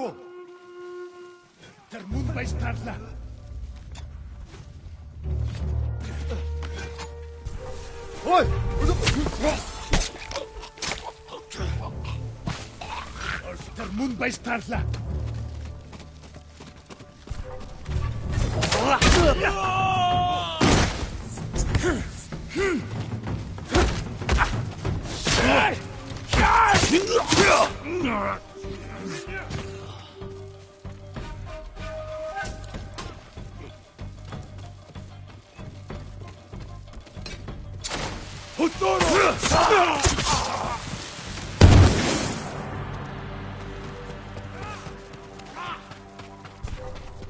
하라고! Der Mund bei Stadler! 어이! Der Mund bei Stadler!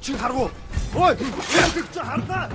지금 가라고! 어이! 진짜 한다!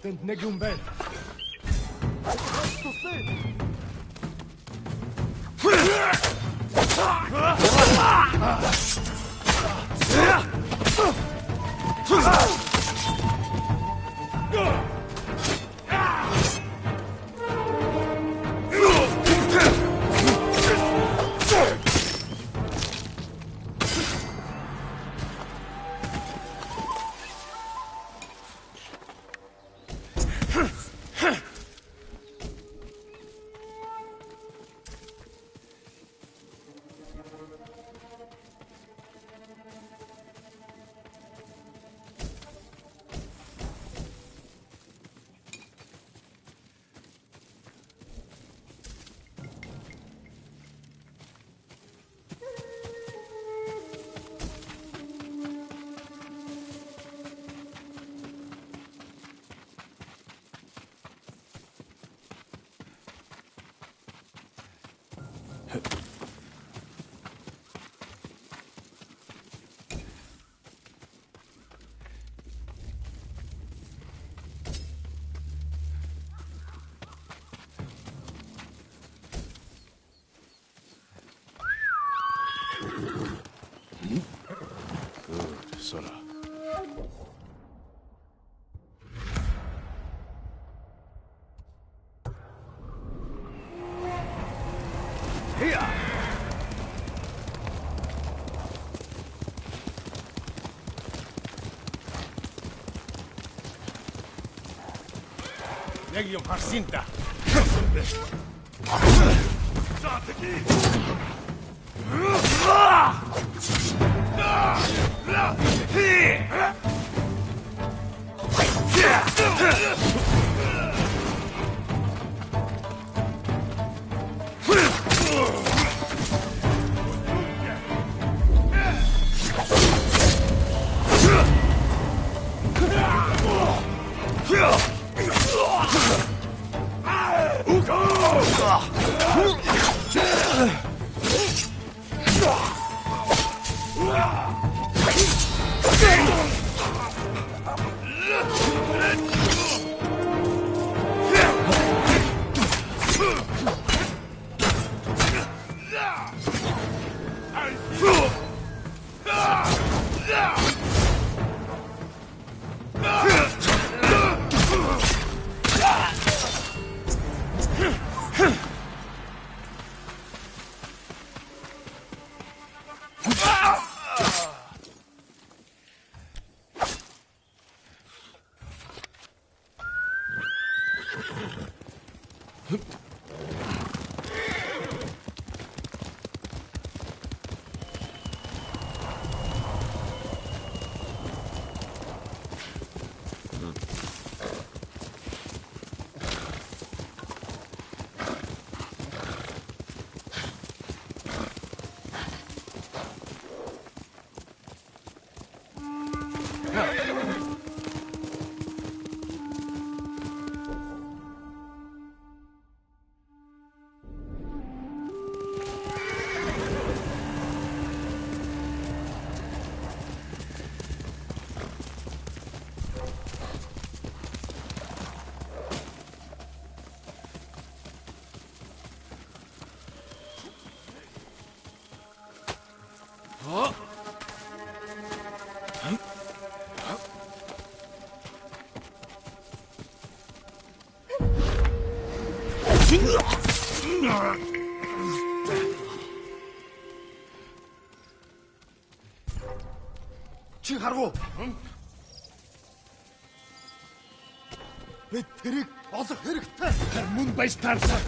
Tentnegi un bel. 써라. 헤야! Legion Jacinta. Чи харгу? Бид тэрийг олох хэрэгтэй. Тэр мөн байж таарсан.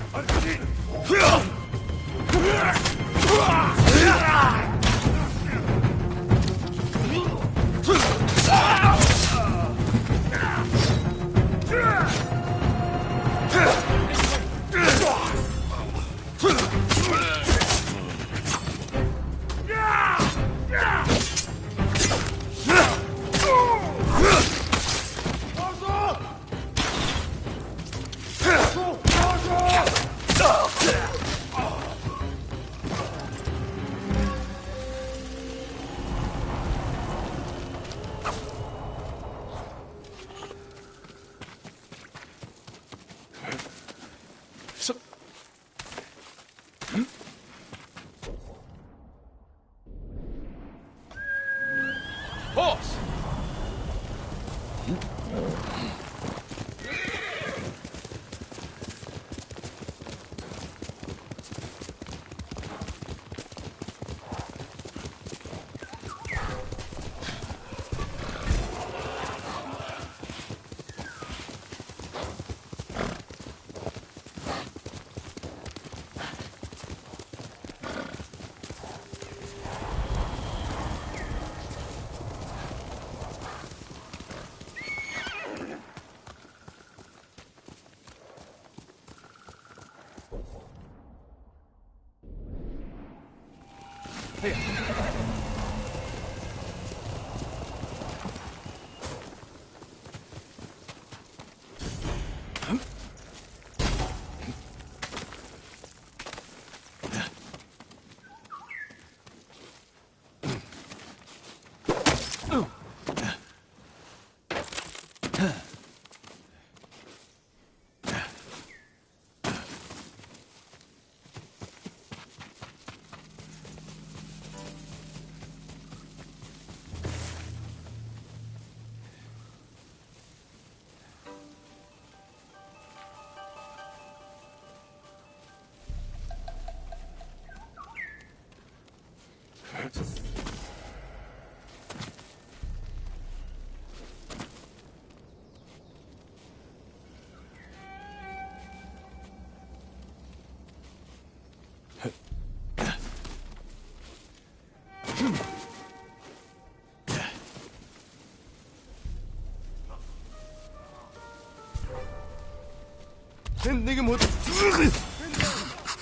Тэнд нэг юм хөл.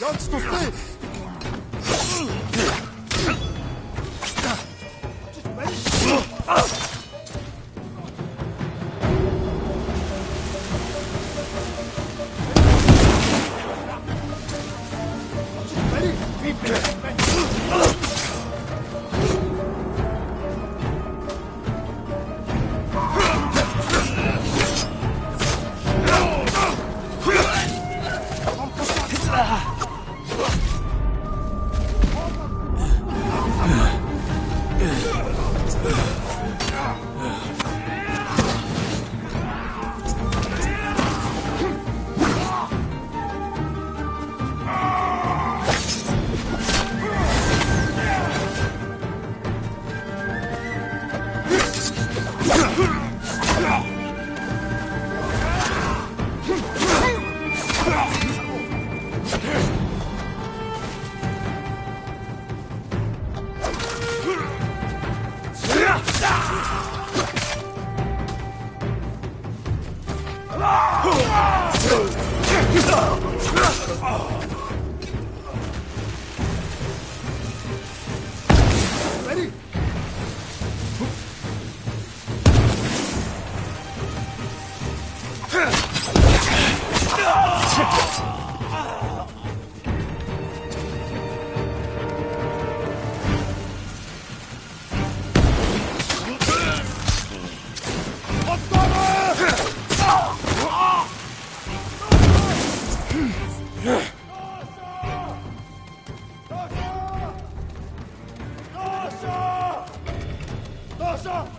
Янц тустай.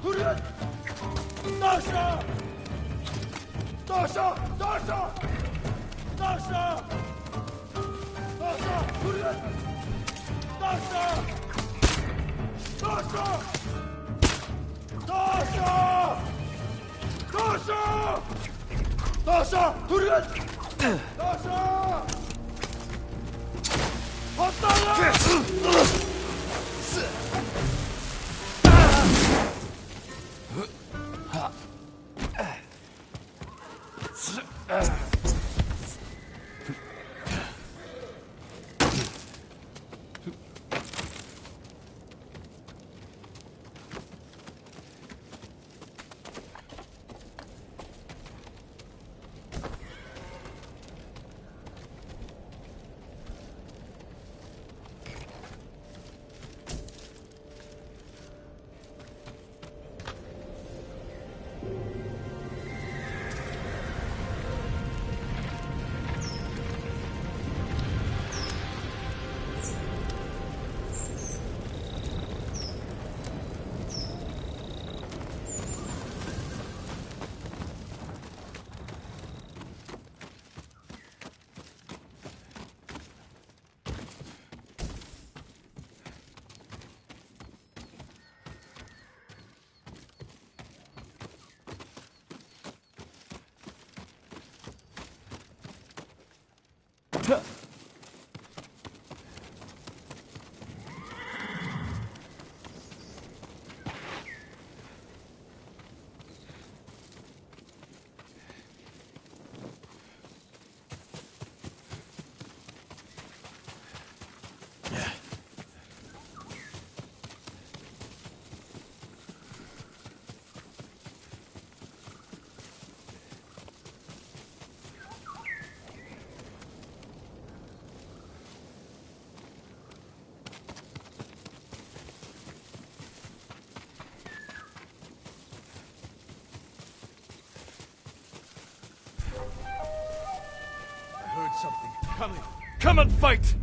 Hurry! Dasha! Dasha! Dasha! Dasha! Dasha! Hurry! Dasha! Dasha! Dasha! Dasha! Dasha! Hurry! Dasha! Hostala! Something coming. Come and fight!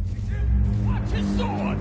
Watch his sword!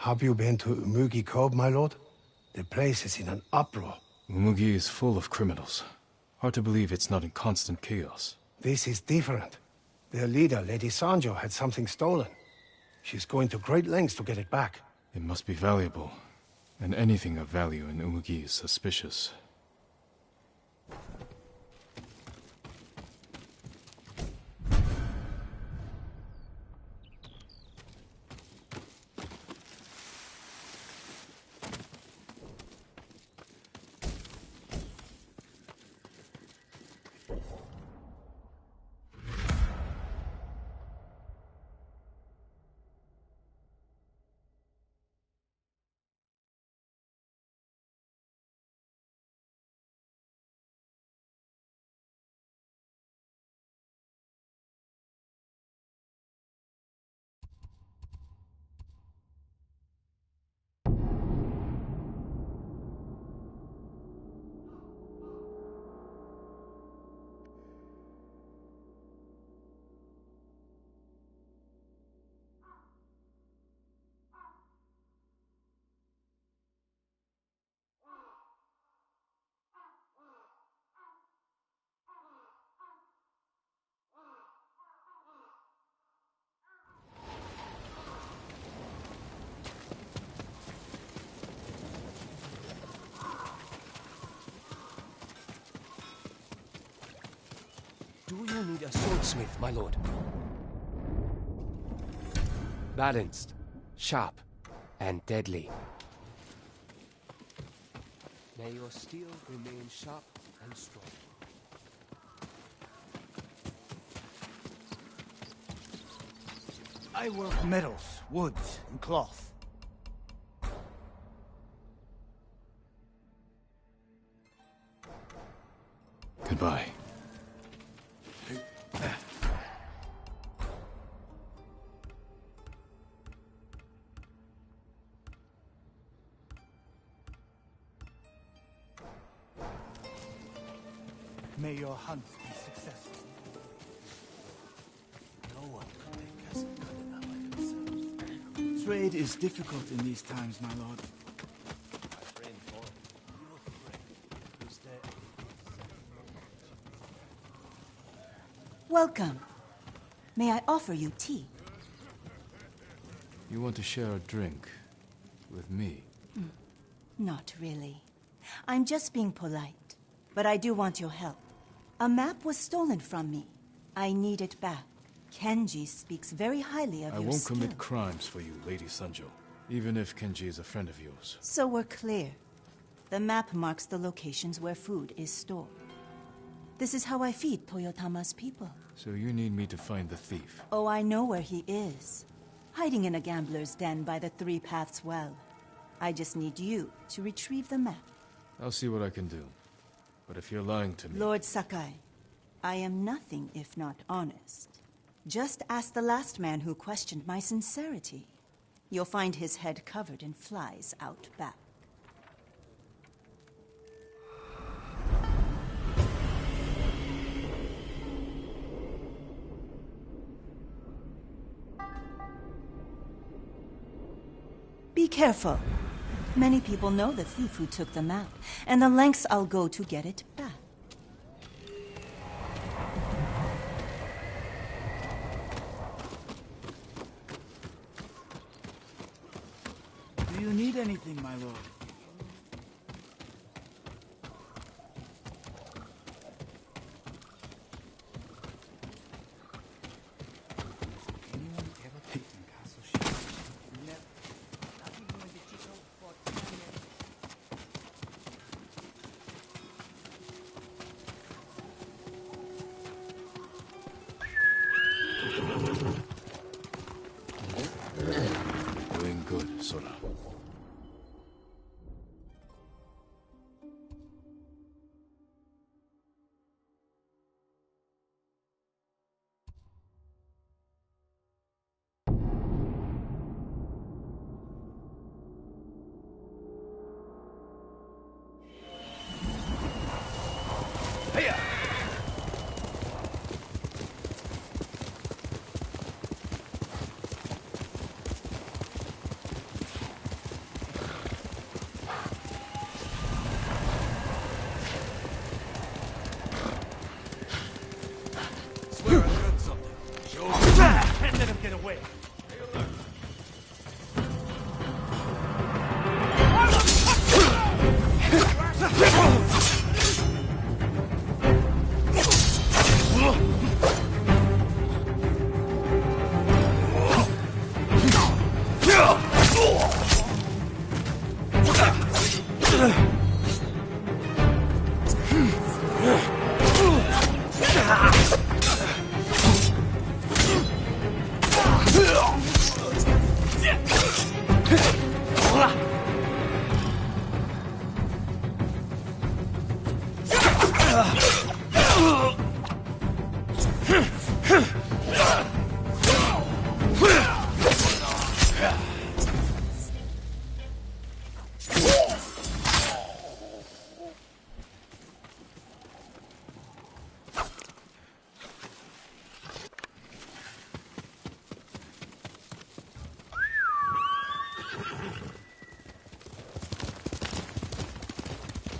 Have you been to Umugi Cove, my lord? The place is in an uproar. Umugi is full of criminals. Hard to believe it's not in constant chaos. This is different. Their leader, Lady Sanjo, had something stolen. She's going to great lengths to get it back. It must be valuable. And anything of value in Umugi is suspicious. A swordsmith, my lord. Balanced, sharp, and deadly. May your steel remain sharp and strong. I work metals, woods, and cloth. Goodbye. May your hunts be successful. No one could make us good enough by themselves. Trade is difficult in these times, my lord. My friend, your friend, is there? Welcome. May I offer you tea? You want to share a drink with me? Not really. I'm just being polite. But I do want your help. A map was stolen from me. I need it back. Kenji speaks very highly of I your won't skill. commit crimes for you, Lady Sanjo. Even if Kenji is a friend of yours. So we're clear. The map marks the locations where food is stored. This is how I feed Toyotama's people. So you need me to find the thief. Oh, I know where he is. Hiding in a gambler's den by the Three Paths Well. I just need you to retrieve the map. I'll see what I can do. But if you're lying to me... Lord Sakai, I am nothing if not honest. Just ask the last man who questioned my sincerity. You'll find his head covered in flies out back. Be careful. Many people know the thief who took the map, and the lengths I'll go to get it back. Do you need anything, my lord? Doing good, Sora. Swear I heard something. Show me. Can't let him get away.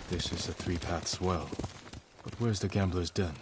This is the Three Paths Well. But where's the gambler's den?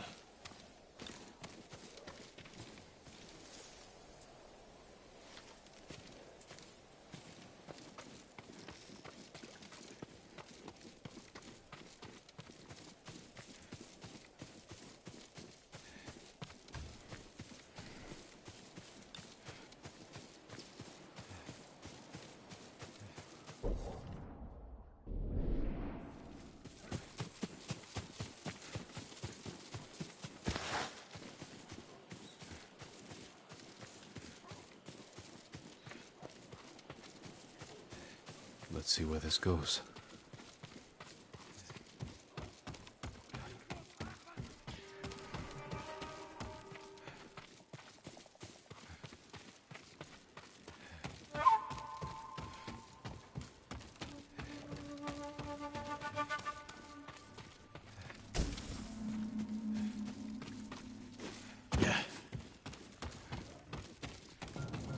see where this goes.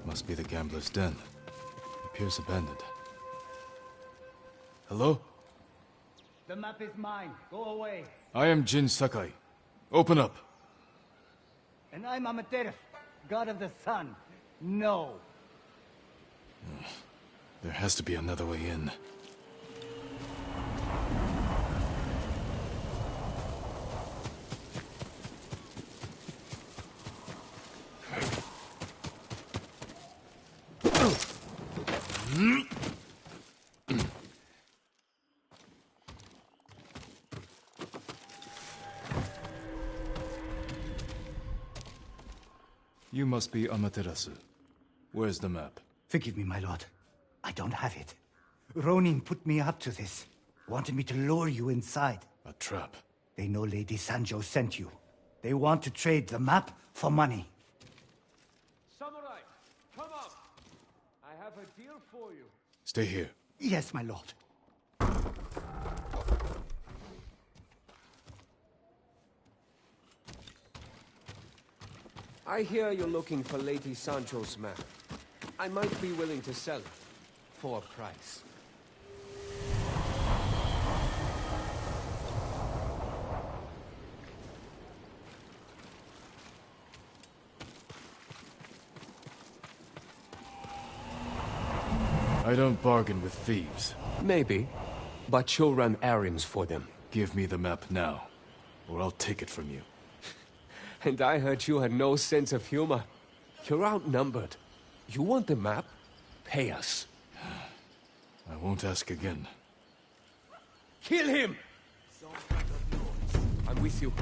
Must be the gambler's den. Appears abandoned. Hello? The map is mine. Go away. I am Jin Sakai. Open up. And I'm Amaterasu, god of the sun. No. There has to be another way in. You must be Amaterasu. Where's the map? Forgive me, my lord. I don't have it. Ronin put me up to this. Wanted me to lure you inside. A trap. They know Lady Sanjo sent you. They want to trade the map for money. Samurai, come out! I have a deal for you. Stay here. Yes, my lord. I hear you're looking for Lady Sancho's map. I might be willing to sell it for a price. I don't bargain with thieves. Maybe, but you'll run errands for them. Give me the map now, or I'll take it from you. And I heard you had no sense of humor. You're outnumbered. You want the map? Pay us. I won't ask again. Kill him! I'm with you.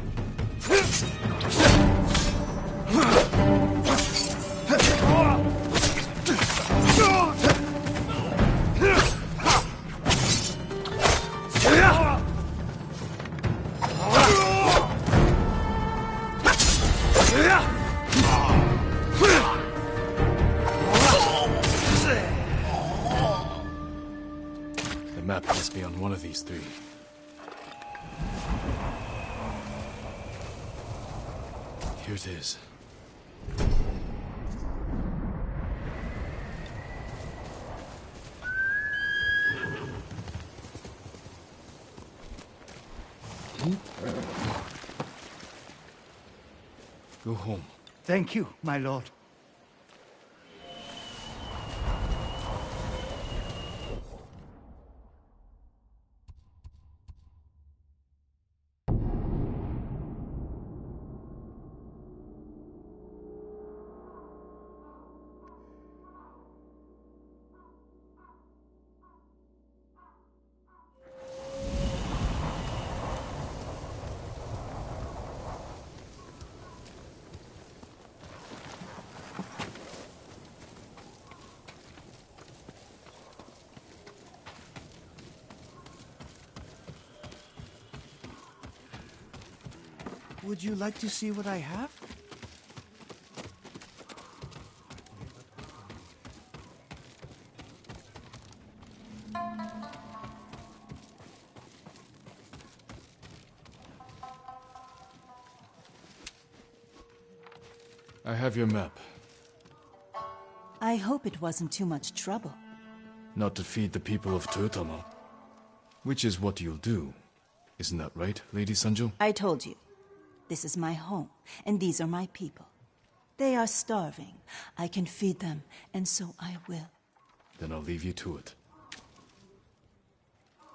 The map must be on one of these three. Here it is. Go home. Thank you, my lord. Would you like to see what I have? I have your map. I hope it wasn't too much trouble. Not to feed the people of Toyotama. Which is what you'll do. Isn't that right, Lady Sanjo? I told you. This is my home, and these are my people. They are starving. I can feed them, and so I will. Then I'll leave you to it.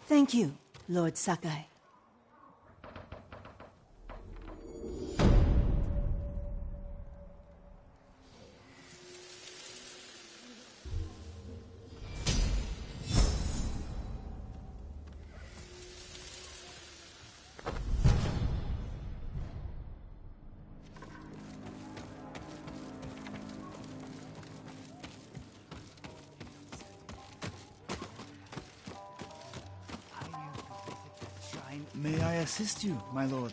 Thank you, Lord Sakai. May I assist you, my lord?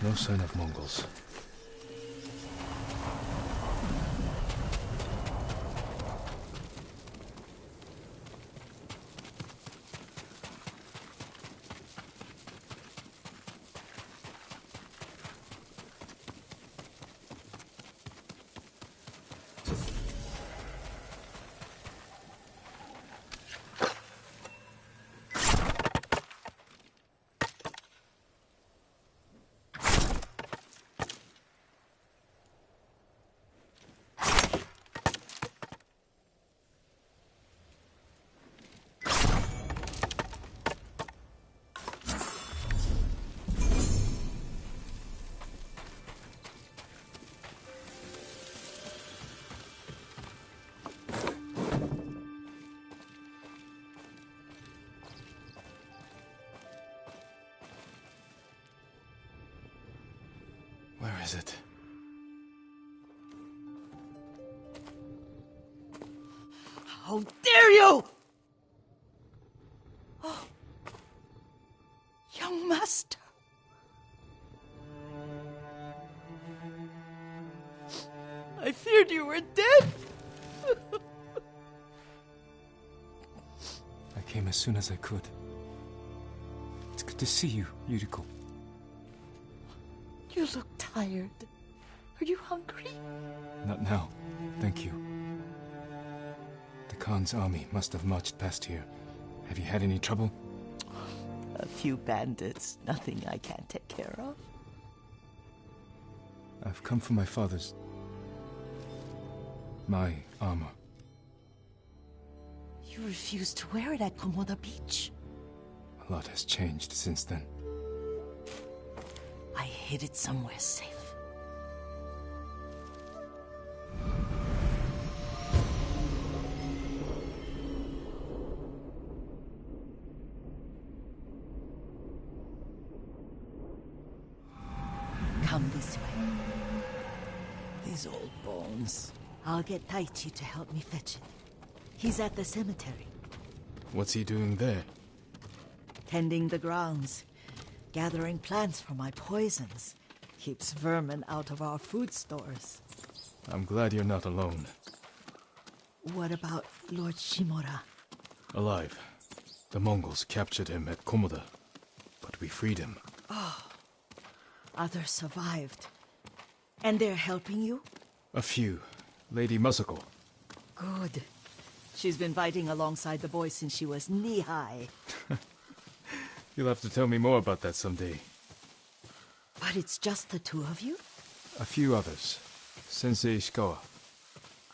No sign of Mongols. Where is it? How dare you! Oh, young master. I feared you were dead. I came as soon as I could. It's good to see you, Yuriko. You look tired. Are you hungry? Not now, thank you. The Khan's army must have marched past here. Have you had any trouble? A few bandits. Nothing I can't take care of. I've come for my father's... my armor. You refused to wear it at Komoda Beach. A lot has changed since then. I hid it somewhere safe. Come this way. These old bones. I'll get Taichi to help me fetch it. He's at the cemetery. What's he doing there? Tending the grounds. Gathering plants for my poisons. Keeps vermin out of our food stores. I'm glad you're not alone. What about Lord Shimura? Alive. The Mongols captured him at Komoda, but we freed him. Others survived. And they're helping you? A few. Lady Masako. Good. She's been fighting alongside the boys since she was knee-high. You'll have to tell me more about that someday. But it's just the two of you? A few others. Sensei Ishikawa.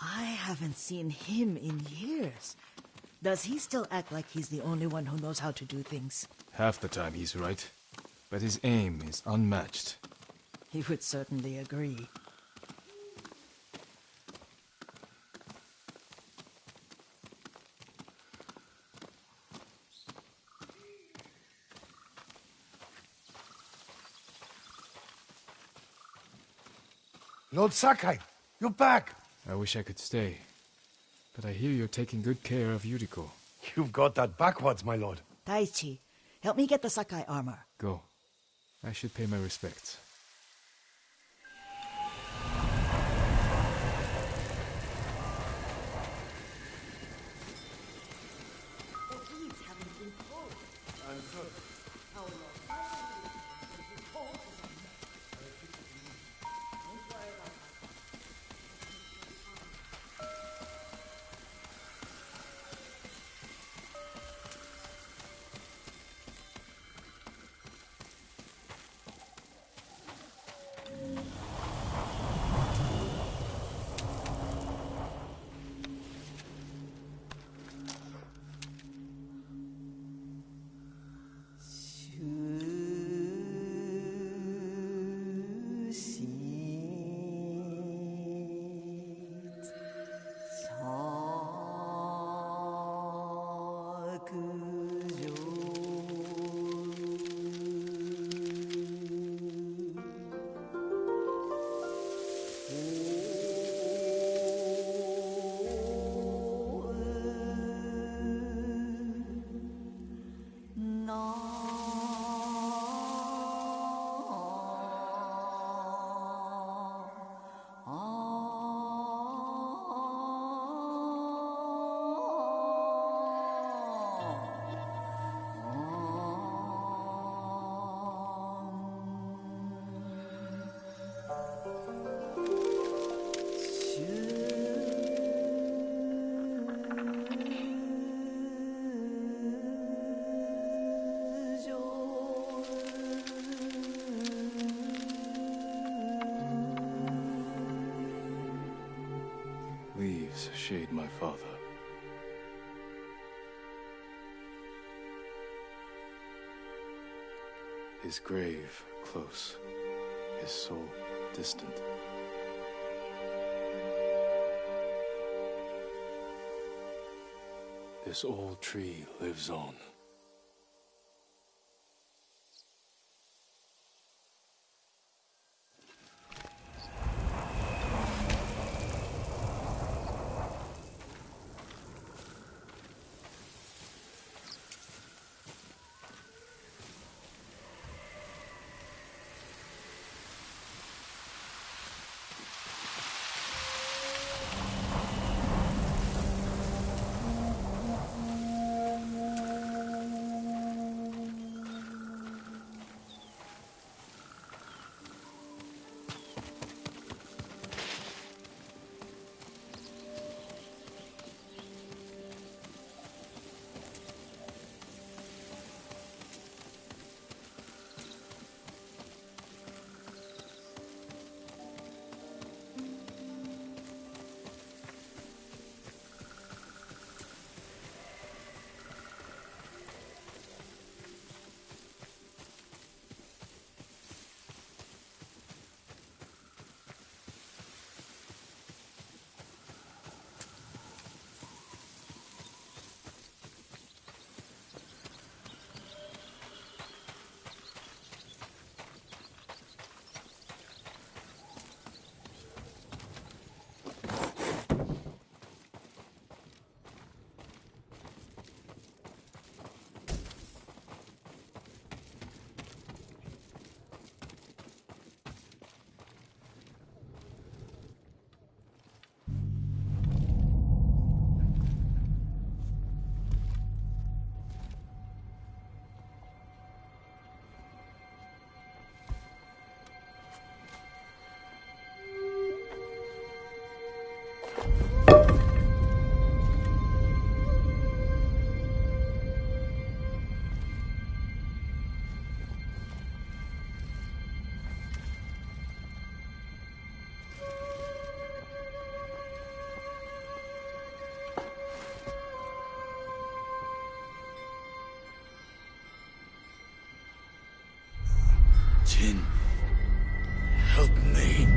I haven't seen him in years. Does he still act like he's the only one who knows how to do things? Half the time he's right. But his aim is unmatched. He would certainly agree. Lord Sakai, you're back. I wish I could stay. But I hear you're taking good care of Yuriko. You've got that backwards, my lord. Taichi, help me get the Sakai armor. Go. I should pay my respects. Leaves shade my father. His grave close, his soul distant. This old tree lives on. Jin, help me.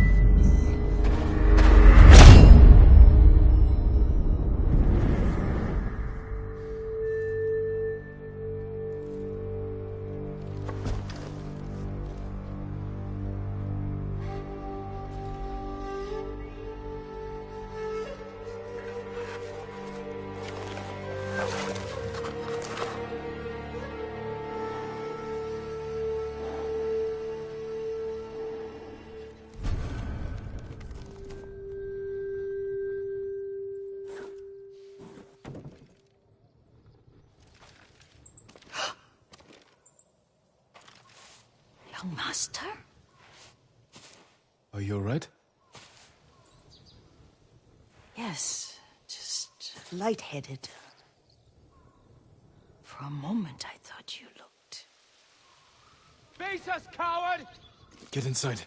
Master? Are you alright? Yes, just lightheaded. For a moment, I thought you looked... Face us, coward! Get inside.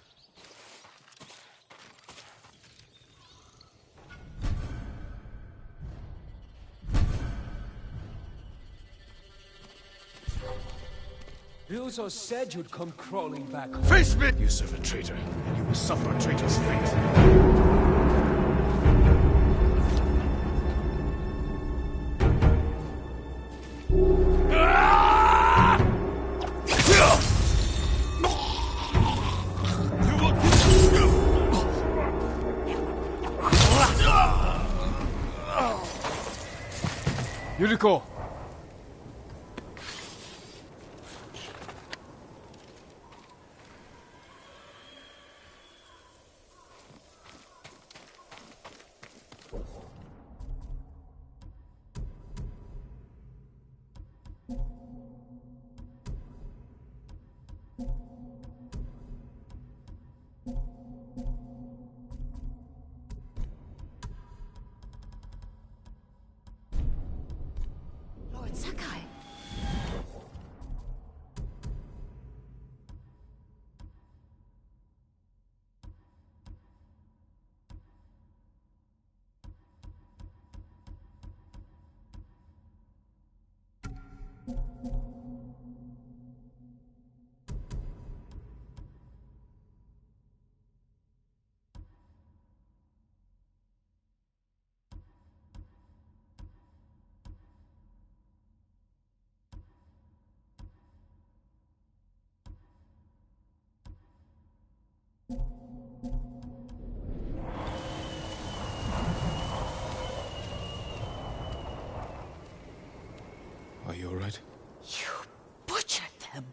Ryuzo said you'd come crawling back. Face me! You serve a traitor, and you will suffer a traitor's fate. Yuriko! Lord Sakai. Are you alright? You butchered them.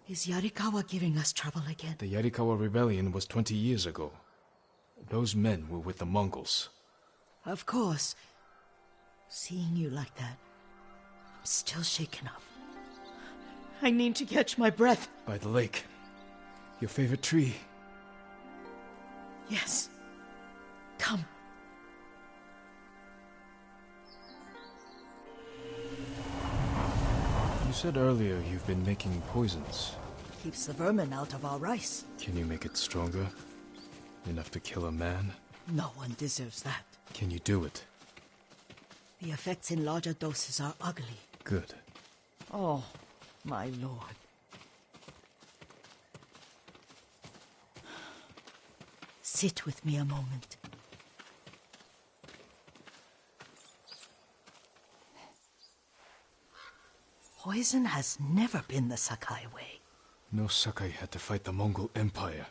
Is Yarikawa giving us trouble again? The Yarikawa rebellion was 20 years ago. Those men were with the Mongols. Of course. Seeing you like that, I'm still shaken up. I need to catch my breath. By the lake. Your favorite tree. Yes. Come. You said earlier you've been making poisons. Keeps the vermin out of our rice. Can you make it stronger? Enough to kill a man? No one deserves that. Can you do it? The effects in larger doses are ugly. Good. Oh, my lord. Sit with me a moment. Poison has never been the Sakai way. No Sakai had to fight the Mongol Empire.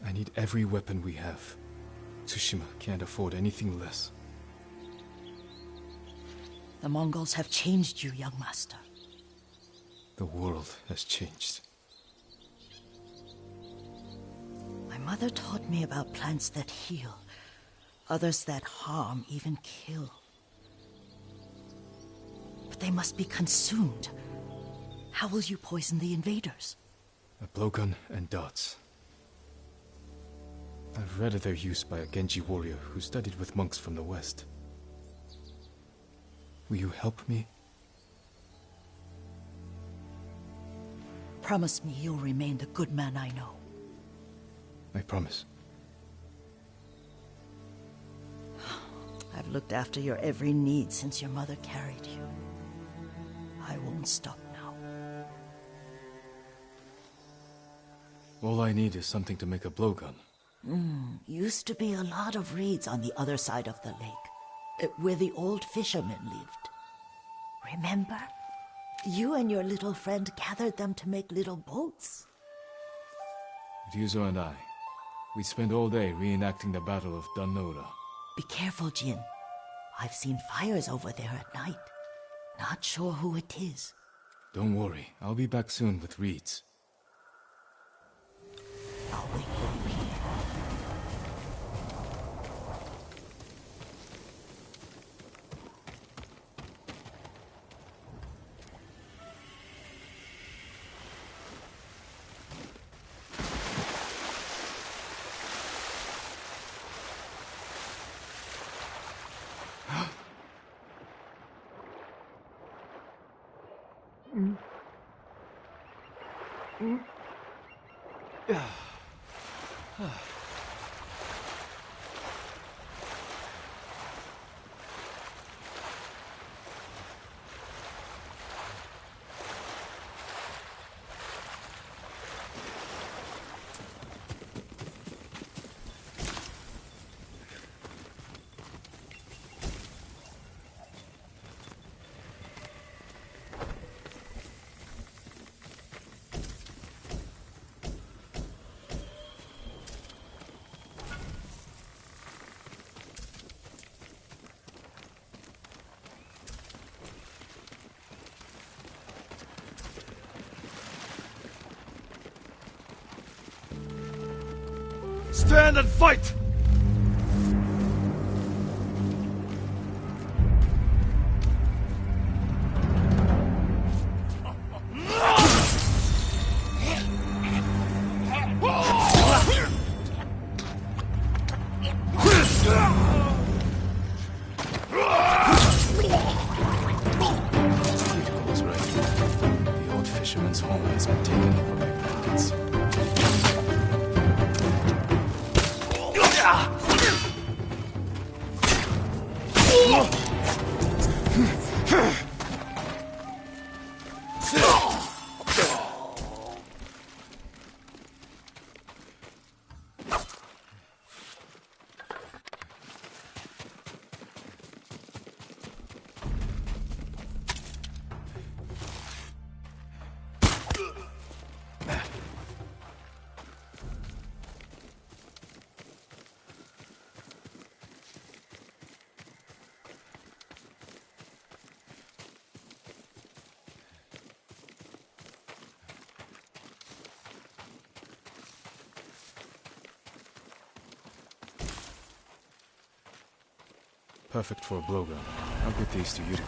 I need every weapon we have. Tsushima can't afford anything less. The Mongols have changed you, young master. The world has changed. My mother taught me about plants that heal, others that harm, even kill. But they must be consumed. How will you poison the invaders? A blowgun and darts. I've read of their use by a Genji warrior who studied with monks from the west. Will you help me? Promise me you'll remain the good man I know. I promise. I've looked after your every need since your mother carried you. I won't stop now. All I need is something to make a blowgun. Used to be a lot of reeds on the other side of the lake, where the old fishermen lived. Remember? You and your little friend gathered them to make little boats. Ryuzo and I, we spent all day reenacting the Battle of Danora. Be careful, Jin. I've seen fires over there at night. Not sure who it is. Don't worry, I'll be back soon with reeds. I'll wait for you here. Stand and fight! Yuriko was right. The old fisherman's home has been taken over by pirates. Perfect for a blowgun. I'll get these to Yuriko.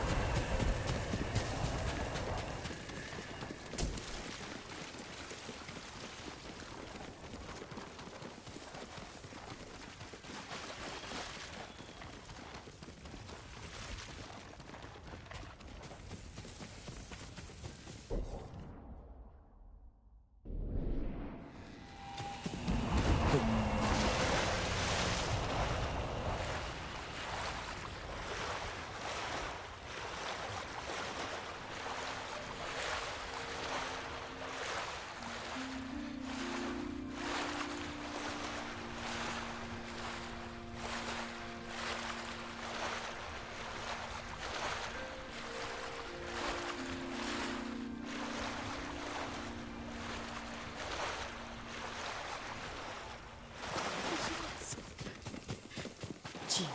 Jean,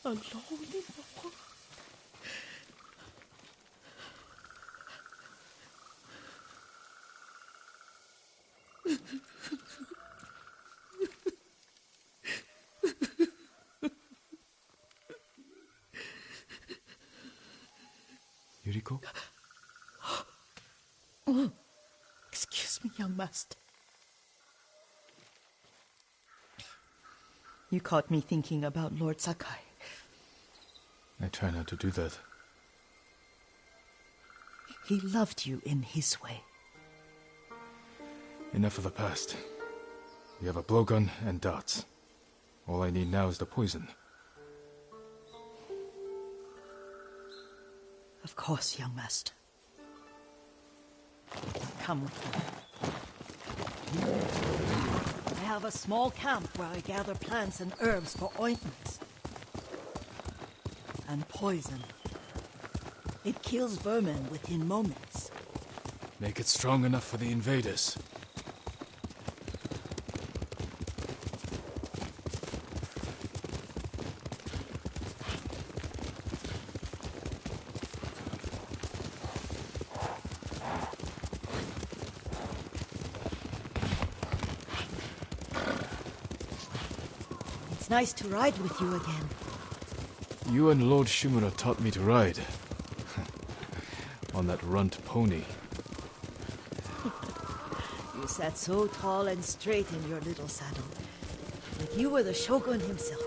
alone in the world. Yuriko? Oh, excuse me, young master. You caught me thinking about Lord Sakai. I try not to do that. He loved you in his way. Enough of the past. We have a blowgun and darts. All I need now is the poison. Of course, young master. Come with me. I have a small camp where I gather plants and herbs for ointments. And poison. It kills vermin within moments. Make it strong enough for the invaders. It's nice to ride with you again. You and Lord Shimura taught me to ride. On that runt pony. You sat so tall and straight in your little saddle, like you were the shogun himself.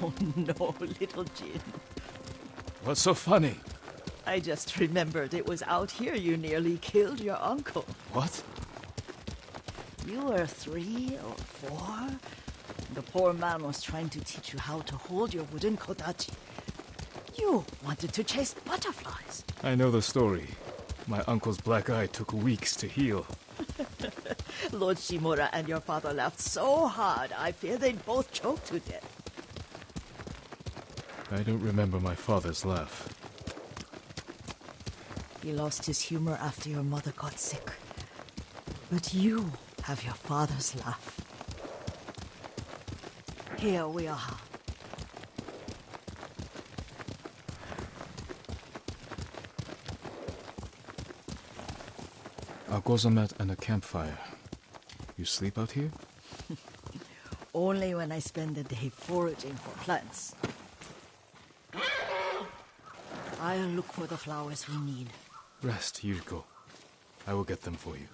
Oh no, little Jin. What's so funny? I just remembered it was out here you nearly killed your uncle. What? You were 3 or 4? The poor man was trying to teach you how to hold your wooden kodachi. You wanted to chase butterflies. I know the story. My uncle's black eye took weeks to heal. Lord Shimura and your father laughed so hard, I fear they'd both choke to death. I don't remember my father's laugh. He lost his humor after your mother got sick. But you have your father's laugh. Here we are. A gozamat and a campfire. You sleep out here? Only when I spend the day foraging for plants. I'll look for the flowers we need. Rest, Yuriko. I will get them for you.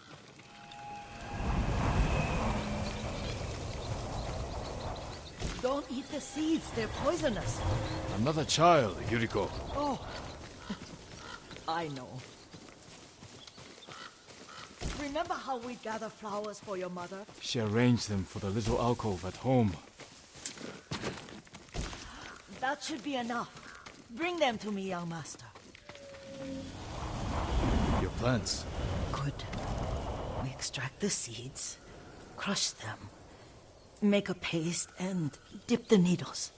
Don't eat the seeds, they're poisonous. I'm not a child, Yuriko. Oh, I know. Remember how we gather flowers for your mother? She arranged them for the little alcove at home. That should be enough. Bring them to me, young master. Your plants. Good. We extract the seeds, crush them, make a paste, and dip the needles.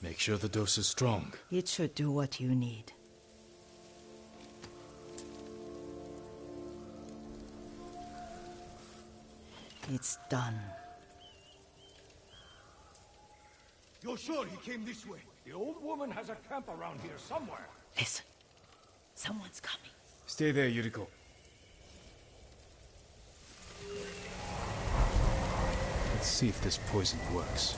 Make sure the dose is strong. It should do what you need. It's done. You're sure he came this way? The old woman has a camp around here somewhere. Listen. Someone's coming. Stay there, Yuriko. Let's see if this poison works.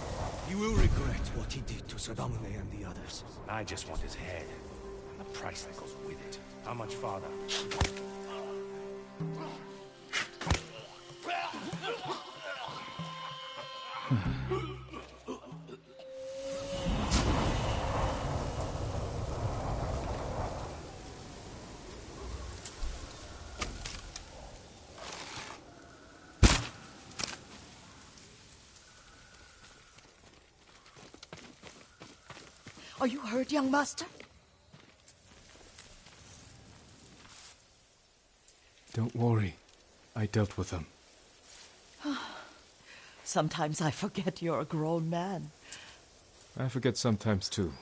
He will regret what he did to Sadamune and the others. I just want his head. And the price that goes with it. How much farther? Are you hurt, young master? Don't worry. I dealt with them. Sometimes I forget you're a grown man. I forget sometimes too.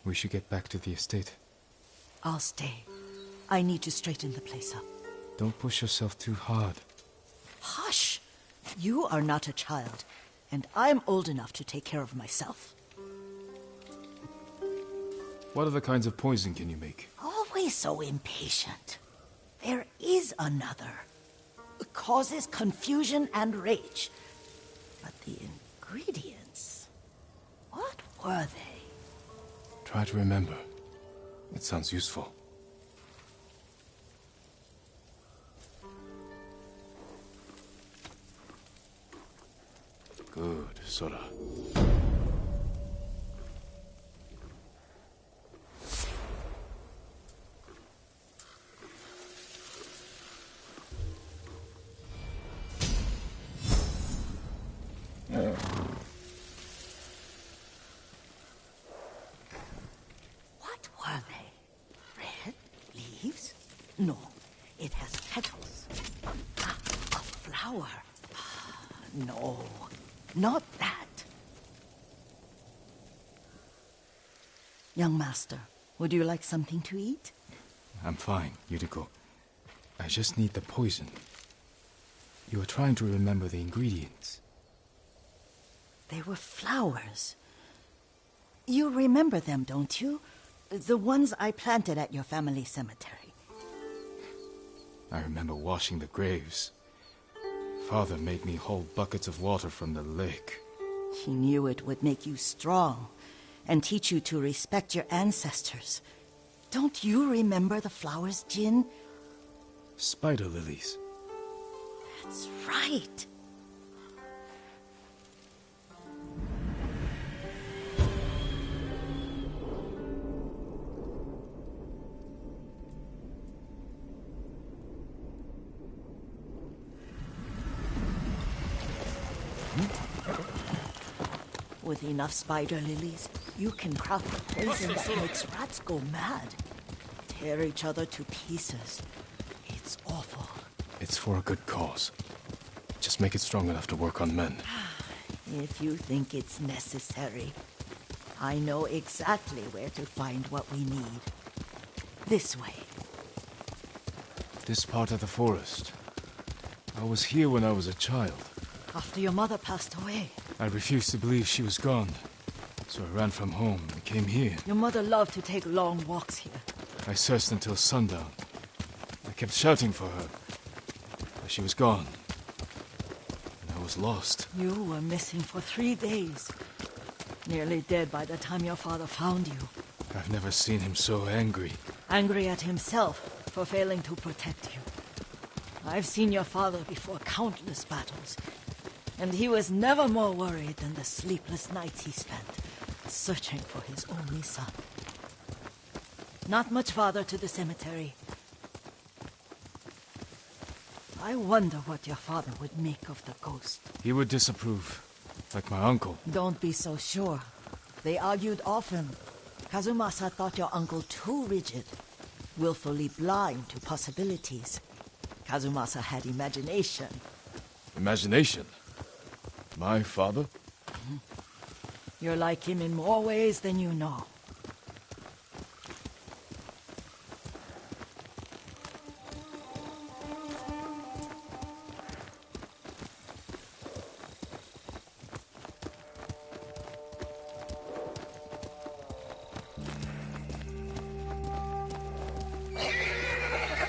We should get back to the estate. I'll stay. I need to straighten the place up. Don't push yourself too hard. Hush! You are not a child, and I'm old enough to take care of myself. What other kinds of poison can you make? Always so impatient. There is another. It causes confusion and rage. But the ingredients... what were they? Try to remember. It sounds useful. Good, Sora. What were they? Red leaves? No, it has petals. Ah, a flower. Ah, no, not that. Young master, would you like something to eat? I'm fine, Yuriko. I just need the poison. You were trying to remember the ingredients. They were flowers. You remember them, don't you? The ones I planted at your family cemetery. I remember washing the graves. Father made me hold buckets of water from the lake. He knew it would make you strong and teach you to respect your ancestors. Don't you remember the flowers, Jin? Spider lilies. That's right. With enough spider lilies, you can craft a poison that makes rats go mad. Tear each other to pieces. It's awful. It's for a good cause. Just make it strong enough to work on men. If you think it's necessary, I know exactly where to find what we need. This way. This part of the forest. I was here when I was a child. After your mother passed away. I refused to believe she was gone. So I ran from home and came here. Your mother loved to take long walks here. I searched until sundown. I kept shouting for her. But she was gone. And I was lost. You were missing for 3 days. Nearly dead by the time your father found you. I've never seen him so angry. Angry at himself for failing to protect you. I've seen your father before countless battles. And he was never more worried than the sleepless nights he spent searching for his only son. Not much farther to the cemetery. I wonder what your father would make of the ghost. He would disapprove, like my uncle. Don't be so sure. They argued often. Kazumasa thought your uncle too rigid, willfully blind to possibilities. Kazumasa had imagination. Imagination? My father? You're like him in more ways than you know.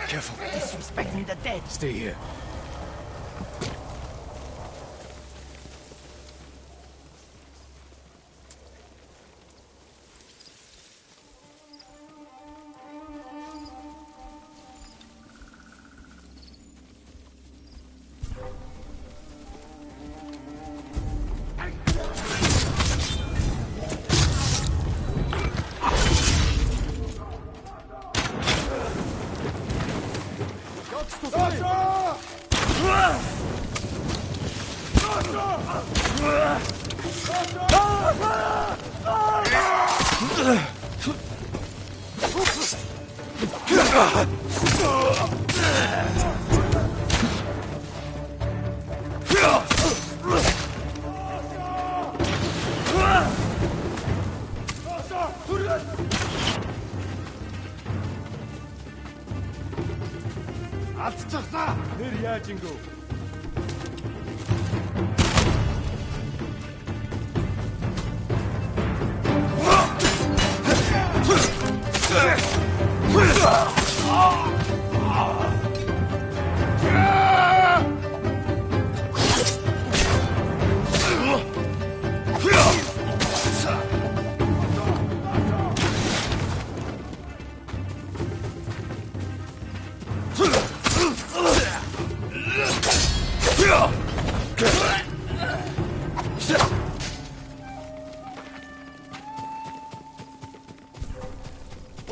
Careful. Disrespecting the dead. Stay here.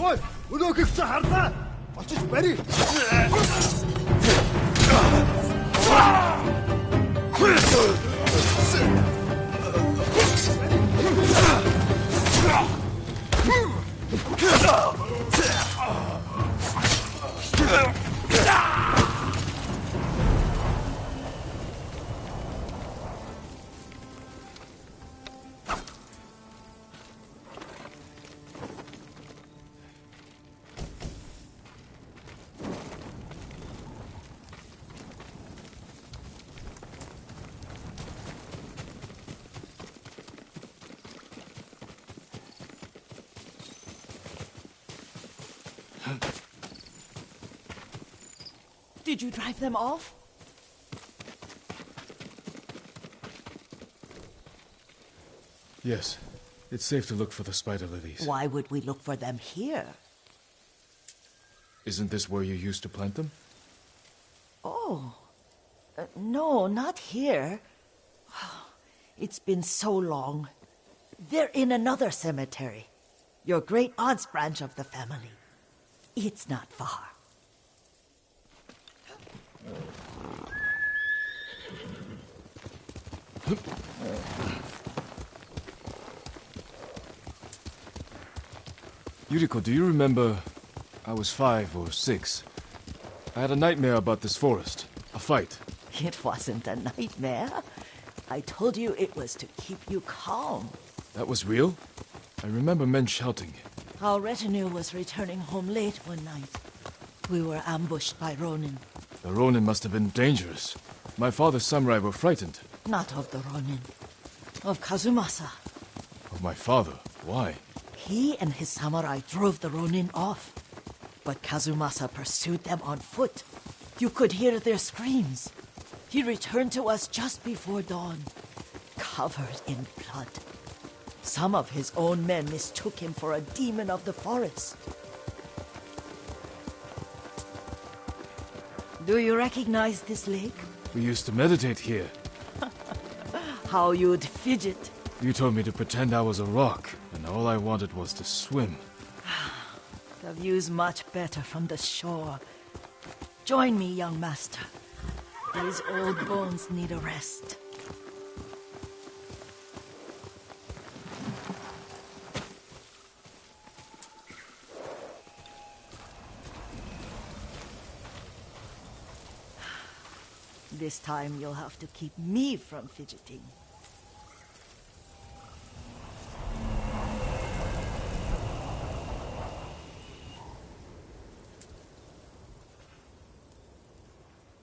Ой, өнөөхийг чи харлаа. Очиж барь. Did you drive them off? Yes. It's safe to look for the spider lilies. Why would we look for them here? Isn't this where you used to plant them? Oh. No, not here. It's been so long. They're in another cemetery. Your great-aunt's branch of the family. It's not far. Yuriko, do you remember... I was 5 or 6. I had a nightmare about this forest. A fight. It wasn't a nightmare. I told you it was to keep you calm. That was real? I remember men shouting. Our retinue was returning home late one night. We were ambushed by Ronin. The Ronin must have been dangerous. My father's samurai were frightened. Not of the Ronin. Of Kazumasa. Of my father? Why? He and his samurai drove the Ronin off. But Kazumasa pursued them on foot. You could hear their screams. He returned to us just before dawn, covered in blood. Some of his own men mistook him for a demon of the forest. Do you recognize this lake? We used to meditate here. How you'd fidget. You told me to pretend I was a rock, and all I wanted was to swim. The view's much better from the shore. Join me, young master. These old bones need a rest. This time you'll have to keep me from fidgeting.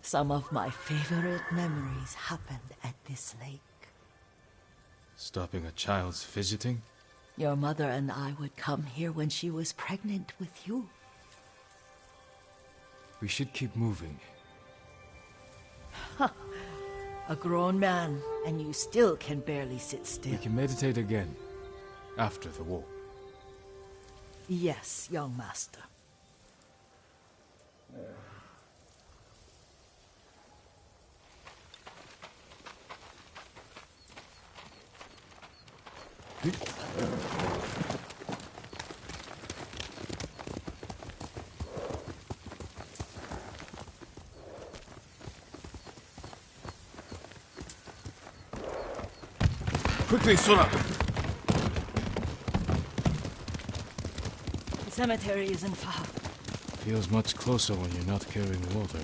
Some of my favorite memories happened at this lake. Stopping a child's fidgeting? Your mother and I would come here when she was pregnant with you. We should keep moving. A grown man, and you still can barely sit still. We can meditate again, after the war. Yes, young master. Quickly, Sora! The cemetery isn't far. Feels much closer when you're not carrying water.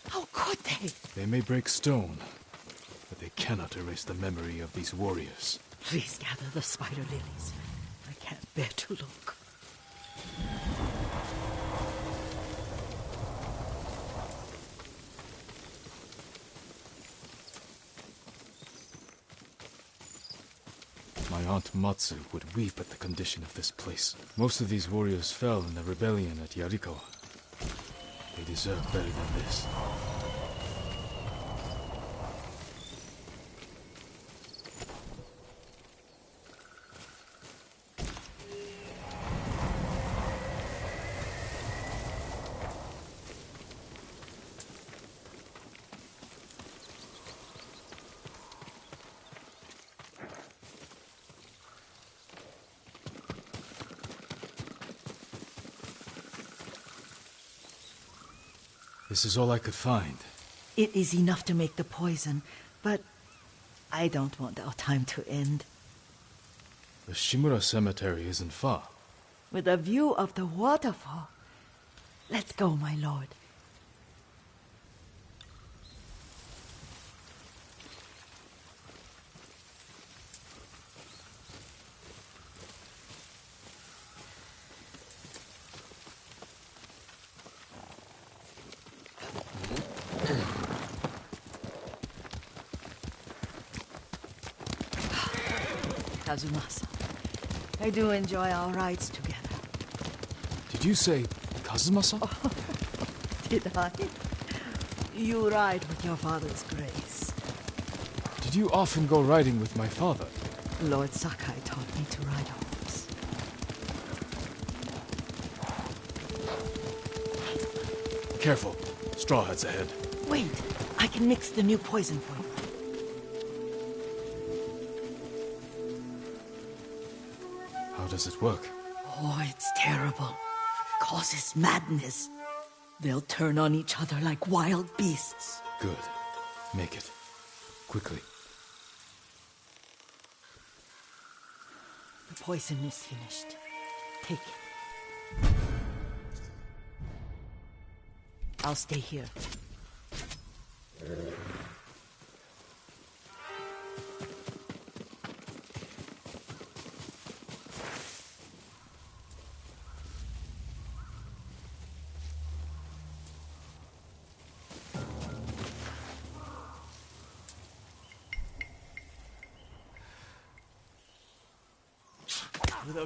How could they? They may break stone, but they cannot erase the memory of these warriors. Please gather the spider lilies. I can't bear to look. My aunt Matsu would weep at the condition of this place. Most of these warriors fell in the rebellion at Yariko. They deserve better than this. This is all I could find. It is enough to make the poison, but I don't want our time to end. The Shimura Cemetery isn't far. With a view of the waterfall. Let's go, my lord. Kazumasa, I do enjoy our rides together. Did you say Kazumasa? Did I? You ride with your father's grace. Did you often go riding with my father? Lord Sakai taught me to ride a horse. Careful. Straw Hat's ahead. Wait, I can mix the new poison for you. How does it work? Oh, it's terrible. causes madness. They'll turn on each other like wild beasts. Good. Make it. Quickly. The poison is finished. Take it. I'll stay here.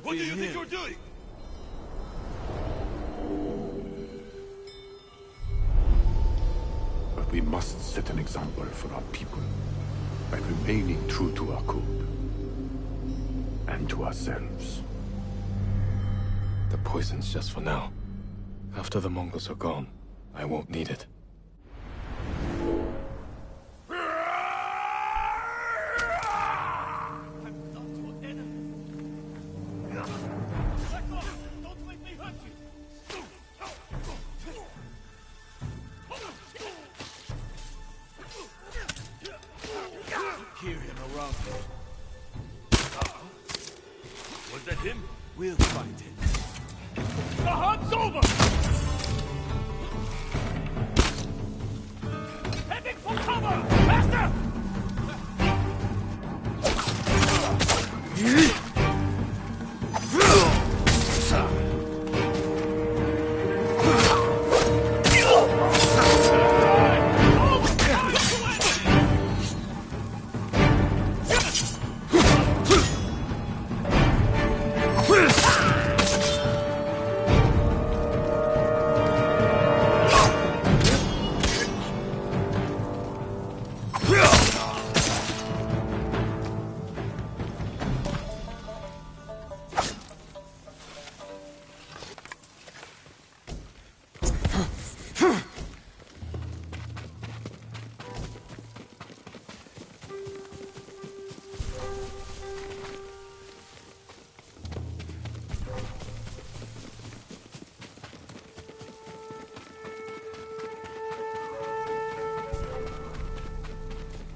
What do you think you're doing? But we must set an example for our people by remaining true to our code and to ourselves. The poison's just for now. After the Mongols are gone, I won't need it. Hear him around. Was that him? We'll find him. The hunt's over! Heading for cover! Faster!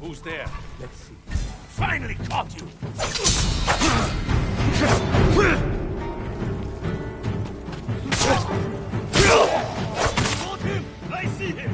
Who's there? Let's see. Finally caught you! Hold him! I see him!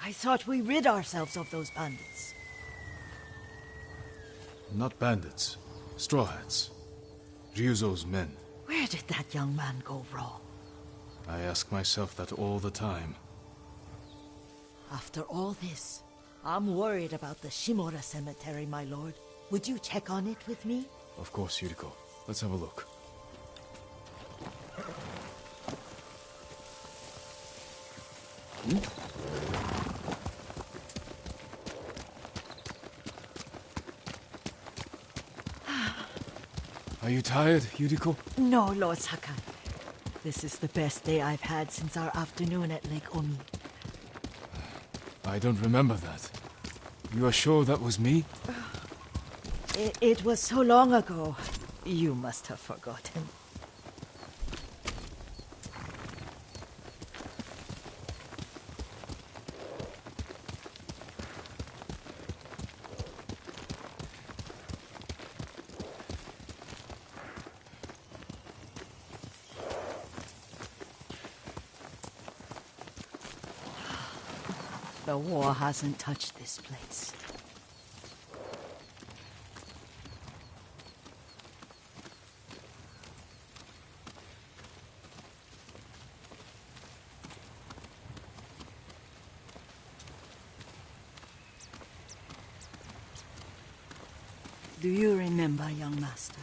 I thought we rid ourselves of those bandits. Not bandits. Straw Hats. Ryuzo's men. Where did that young man go wrong? I ask myself that all the time. After all this, I'm worried about the Shimura cemetery, my lord. Would you check on it with me? Of course, Yuriko. Let's have a look. Are you tired, Yuriko? No, Lord Sakai. This is the best day I've had since our afternoon at Lake Omi. I don't remember that. You are sure that was me? It was so long ago. You must have forgotten. The war hasn't touched this place. Do you remember, young master?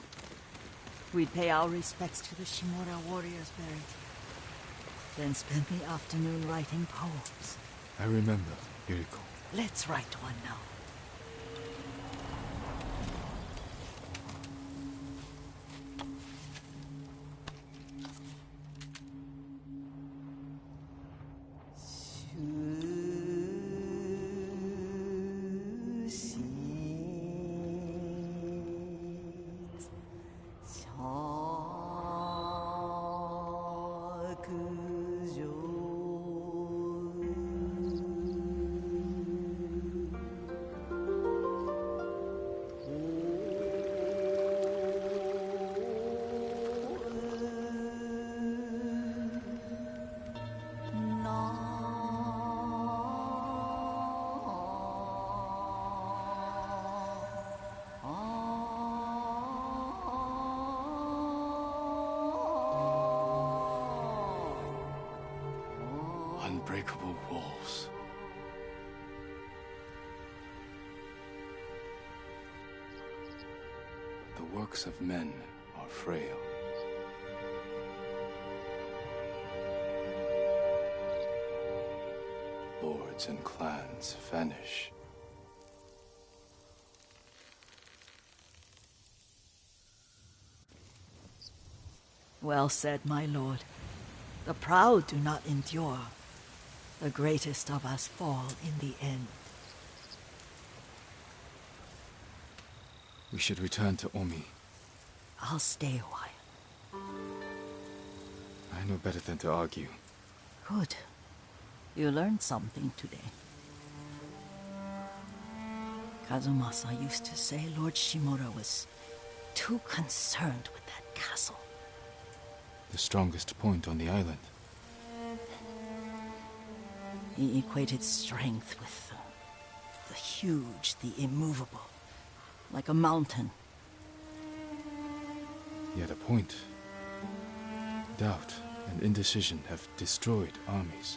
We'd pay our respects to the Shimura warriors buried here, then spend the afternoon writing poems. I remember, Yuriko. Let's write one now. Unbreakable walls. The works of men are frail. Lords and clans vanish. Well said, my lord. The proud do not endure. The greatest of us fall in the end. We should return to Omi. I'll stay a while. I know better than to argue. Good. You learned something today. Kazumasa used to say Lord Shimura was too concerned with that castle. The strongest point on the island. He equated strength with the huge, the immovable, like a mountain. Yet a point. Doubt and indecision have destroyed armies.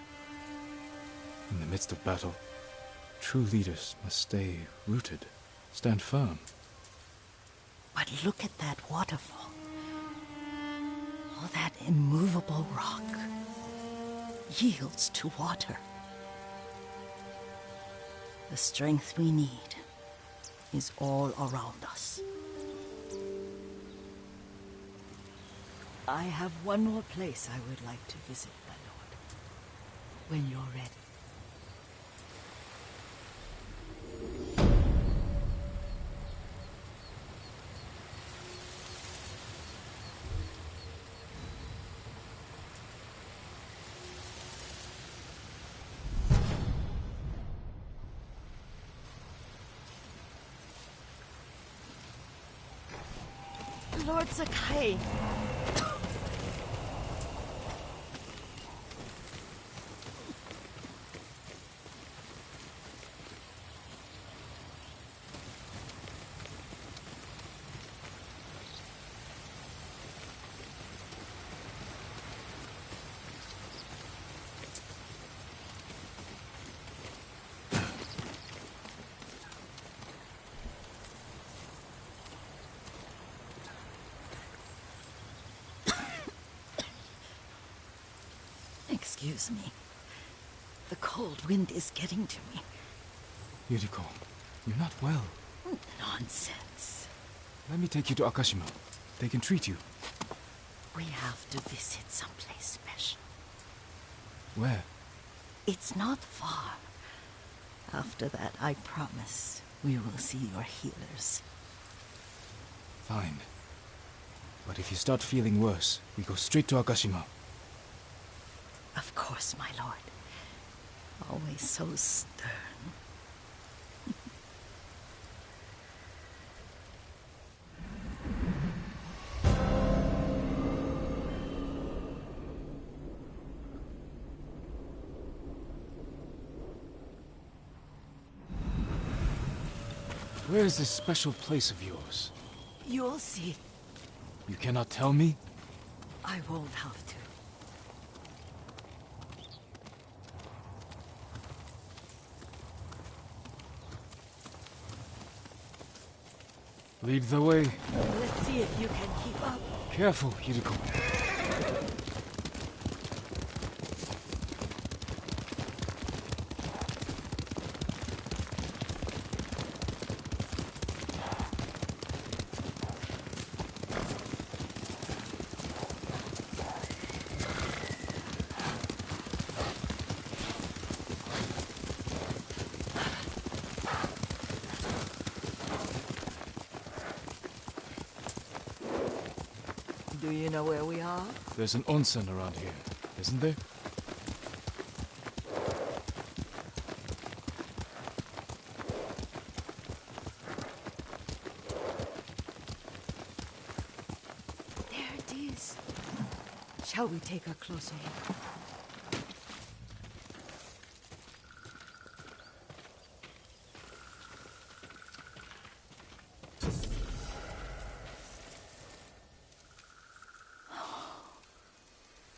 In the midst of battle, true leaders must stay rooted, stand firm. But look at that waterfall. All that immovable rock yields to water. The strength we need is all around us. I have one more place I would like to visit, my lord. When you're ready. Lord Sakai! Excuse me. The cold wind is getting to me. Yuriko, you're not well. Nonsense. Let me take you to Akashima. They can treat you. We have to visit someplace special. Where? It's not far. After that, I promise, we will see your healers. Fine. But if you start feeling worse, we go straight to Akashima. Of course, my lord. Always so stern. Where is this special place of yours? You'll see. You cannot tell me? I won't have to. Lead the way. Let's see if you can keep up. Careful, Yuriko. Do you know where we are? There's an onsen around here, isn't there? There it is. Shall we take a closer look?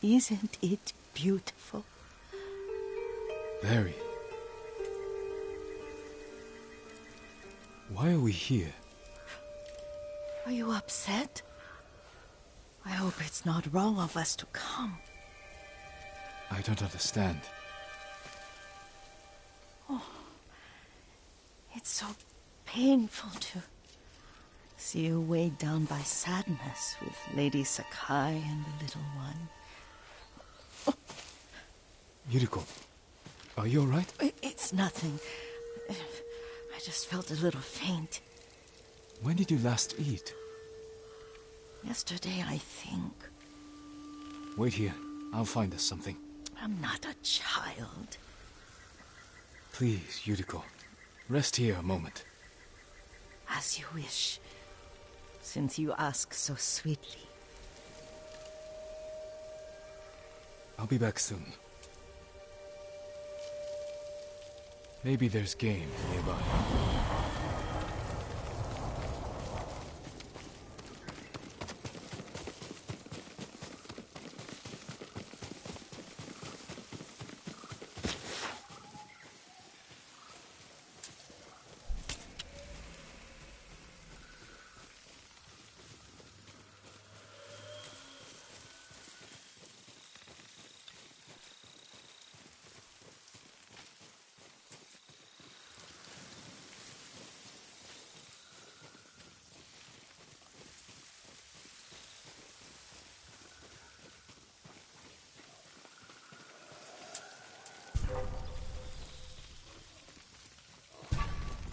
Isn't it beautiful? Very. Why are we here? Are you upset? I hope it's not wrong of us to come. I don't understand. It's so painful to see you weighed down by sadness with Lady Sakai and the little one. Yuriko, are you alright? It's nothing. I just felt a little faint. When did you last eat? Yesterday, I think. Wait here. I'll find us something. I'm not a child. Please, Yuriko. Rest here a moment. As you wish, since you ask so sweetly. I'll be back soon. Maybe there's game nearby.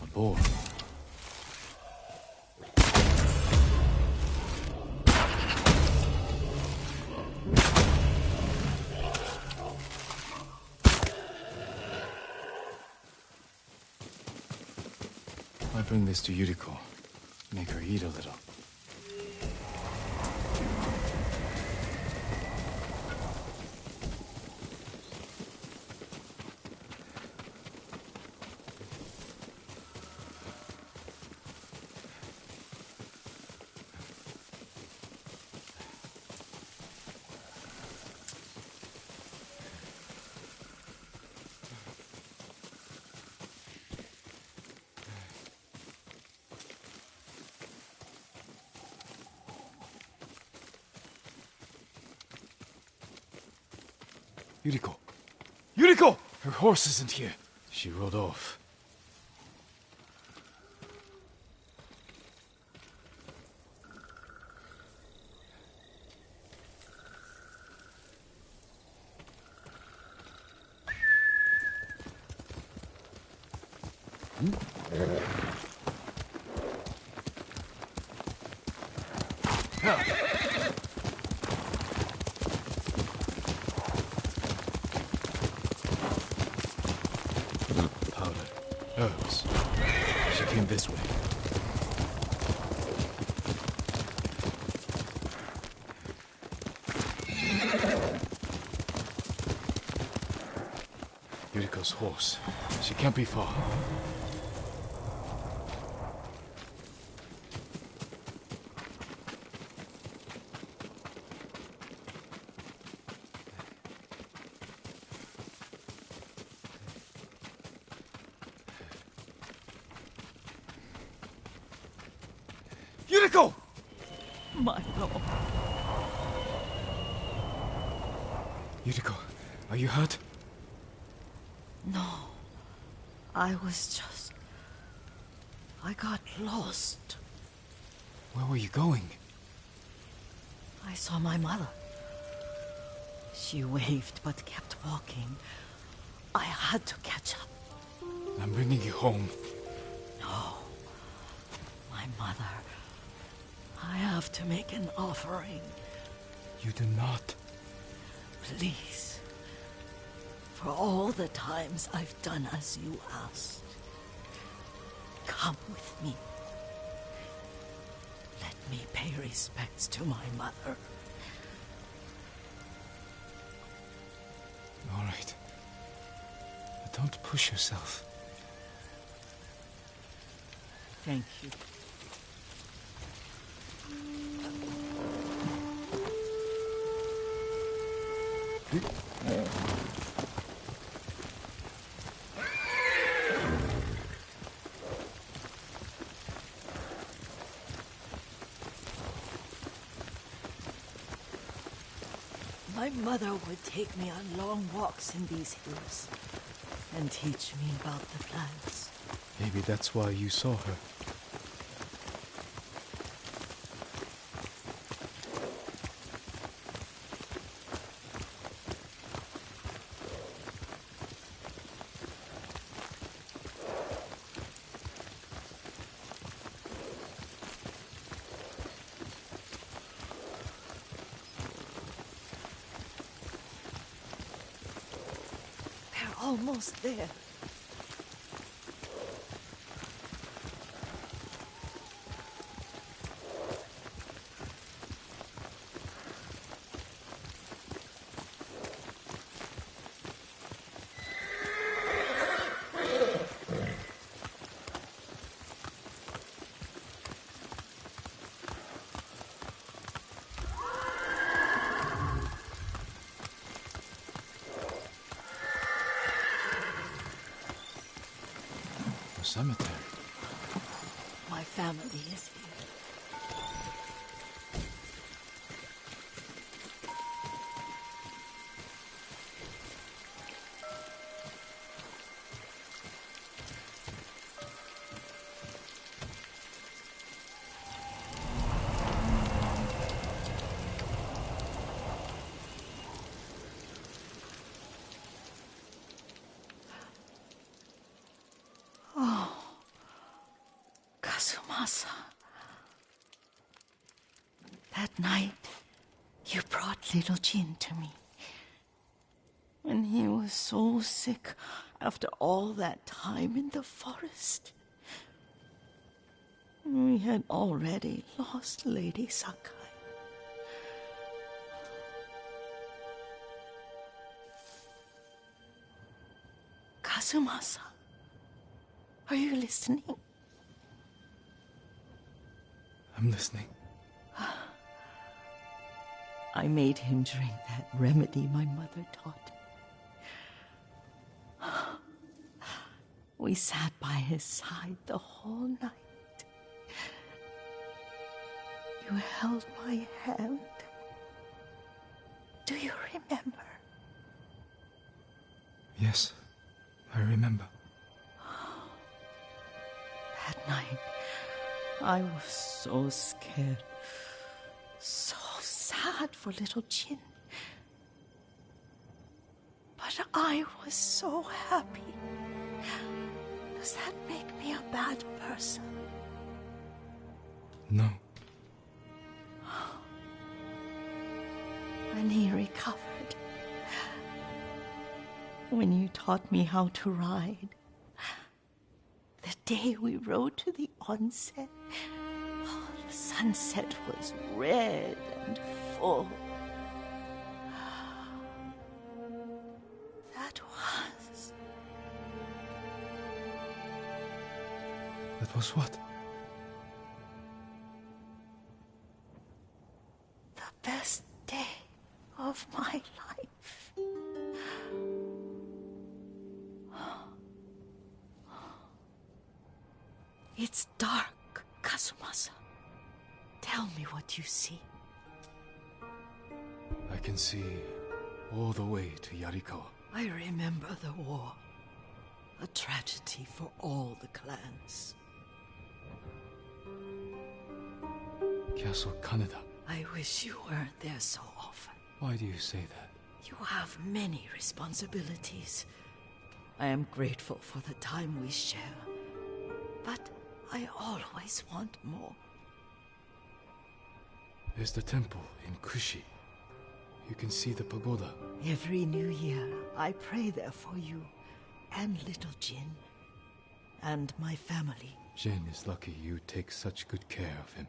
A boar. I bring this to Yuriko. Make her eat a little. Yuriko. Yuriko! Her horse isn't here. She rode off. Powder. Herbs. She came this way. Yuriko's horse. She can't be far. Yuriko! My lord. Yuriko, are you hurt? No. I was just... I got lost. Where were you going? I saw my mother. She waved but kept walking. I had to catch up. I'm bringing you home. No. My mother. I have to make an offering. You do not. Please. For all the times I've done as you asked. Come with me. Let me pay respects to my mother. All right. But don't push yourself. Thank you. My mother would take me on long walks in these hills and teach me about the plants. Maybe that's why you saw her. They're almost there. Cemetery. My family is here. Kazumasa. That night, you brought little Jin to me. When he was so sick after all that time in the forest. We had already lost Lady Sakai. Kazumasa, are you listening? I'm listening. I made him drink that remedy my mother taught me. We sat by his side the whole night. You held my hand. Do you remember? Yes, I remember. That night, I was so scared. So sad for little Jin. But I was so happy. Does that make me a bad person? No. When he recovered, when you taught me how to ride, the day we rode to the onsen, the sunset was red and full. That was what? The best day of my life. It's dark, Kazumasa. Tell me what you see. I can see all the way to Yarikawa. I remember the war. A tragedy for all the clans. Castle Kaneda. I wish you weren't there so often. Why do you say that? You have many responsibilities. I am grateful for the time we share, but I always want more. There's the temple in Kushi. You can see the pagoda. Every new year, I pray there for you and little Jin and my family. Jin is lucky you take such good care of him.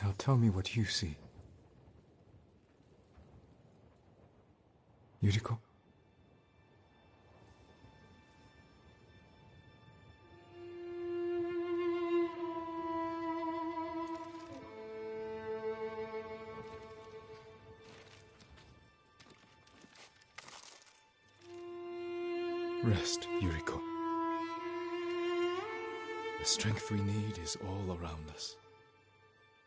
Now tell me what you see. Yuriko? Rest, Yuriko. The strength we need is all around us.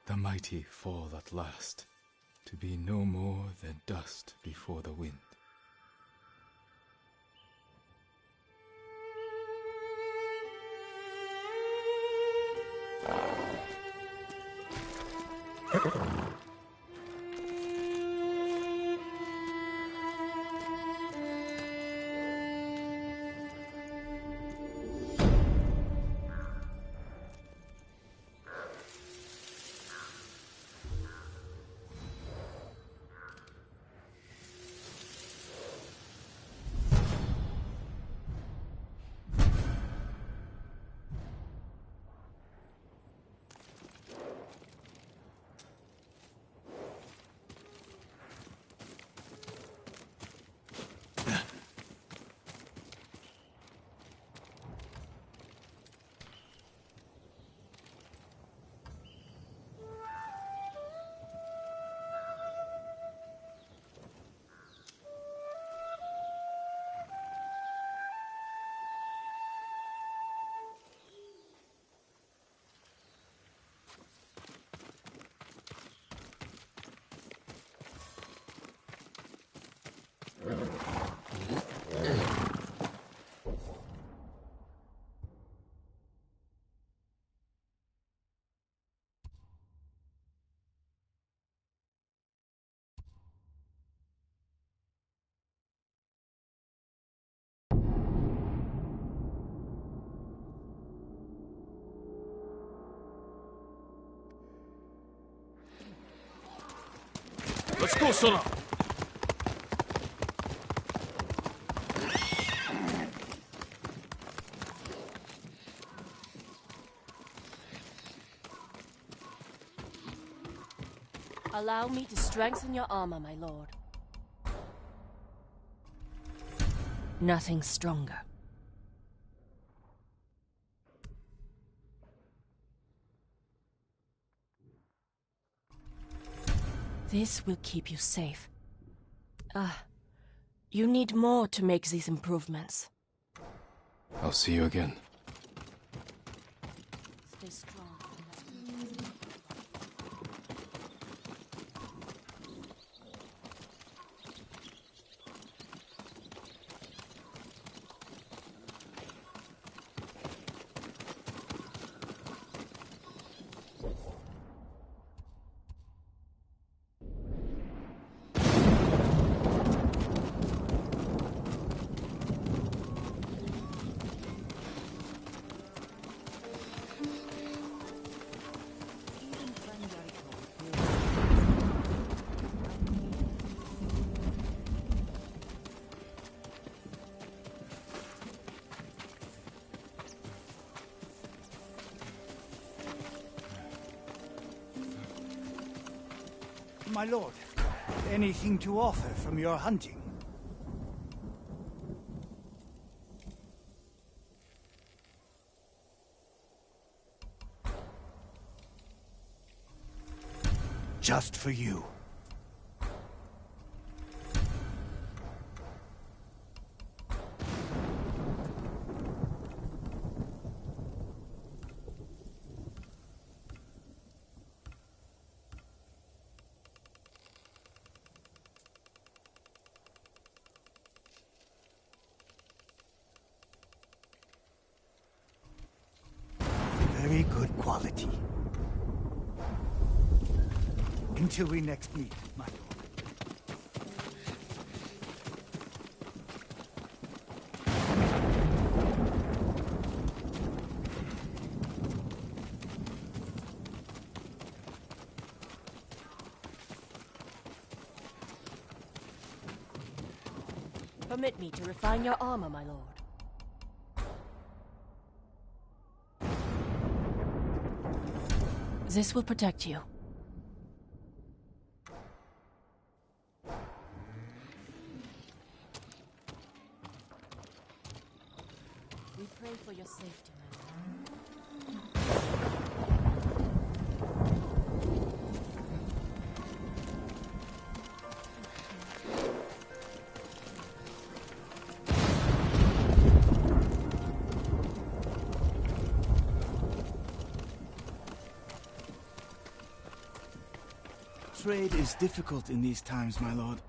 The mighty fall at last, to be no more than dust before the wind. Let's go, Sona! Allow me to strengthen your armor, my lord. Nothing stronger. This will keep you safe. You need more to make these improvements. I'll see you again. Stay strong. My lord, anything to offer from your hunting? Just for you. Very good quality. Until we next meet, my lord. Permit me to refine your armor, my lord. This will protect you. We pray for your safety, my lord. Trade is difficult in these times, my lord.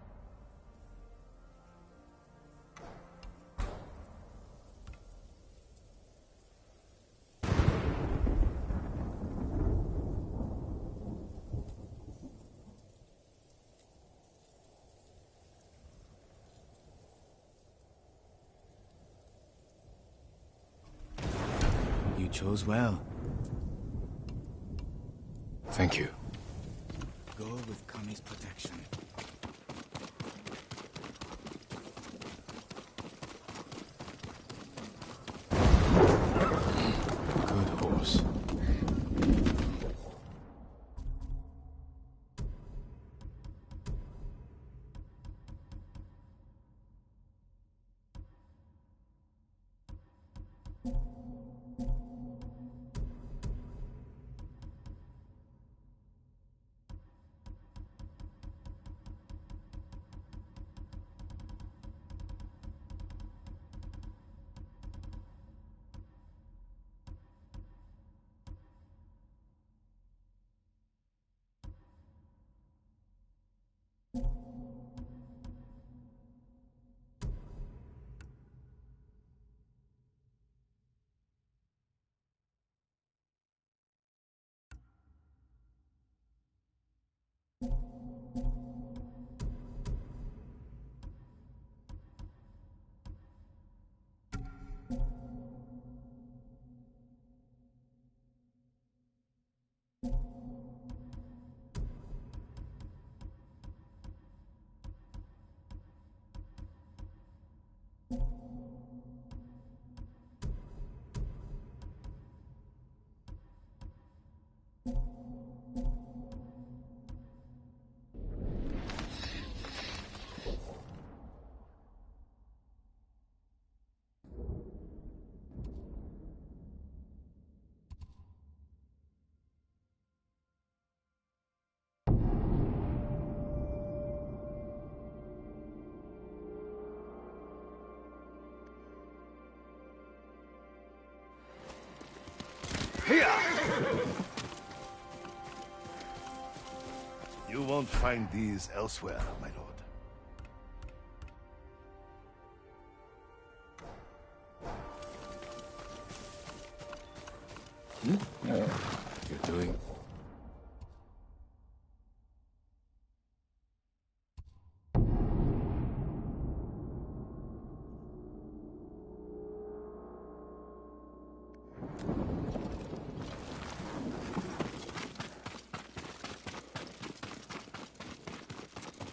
You chose well. Thank you. Go with Kami's protection. Good horse. Here! You won't find these elsewhere, my lord. You're doing...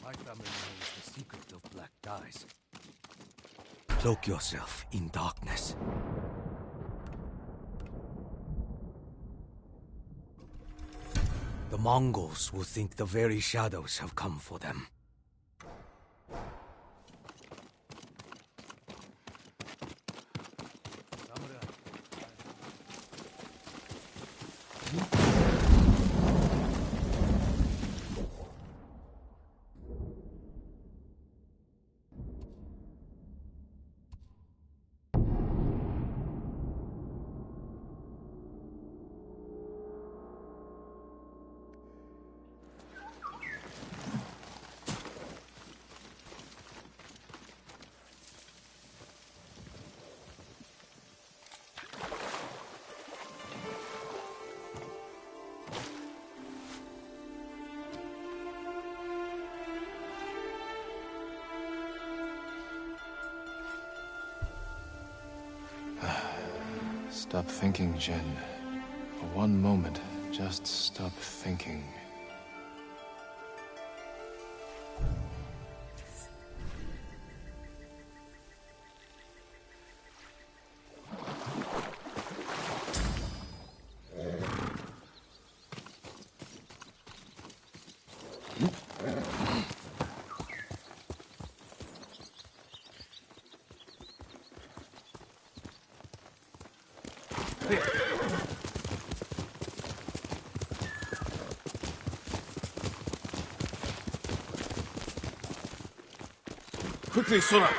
My family knows the secret of black dyes. Cloak yourself in darkness. The Mongols will think the very shadows have come for them. Stop thinking, Jin. For one moment, just stop thinking. Quickly, Sora!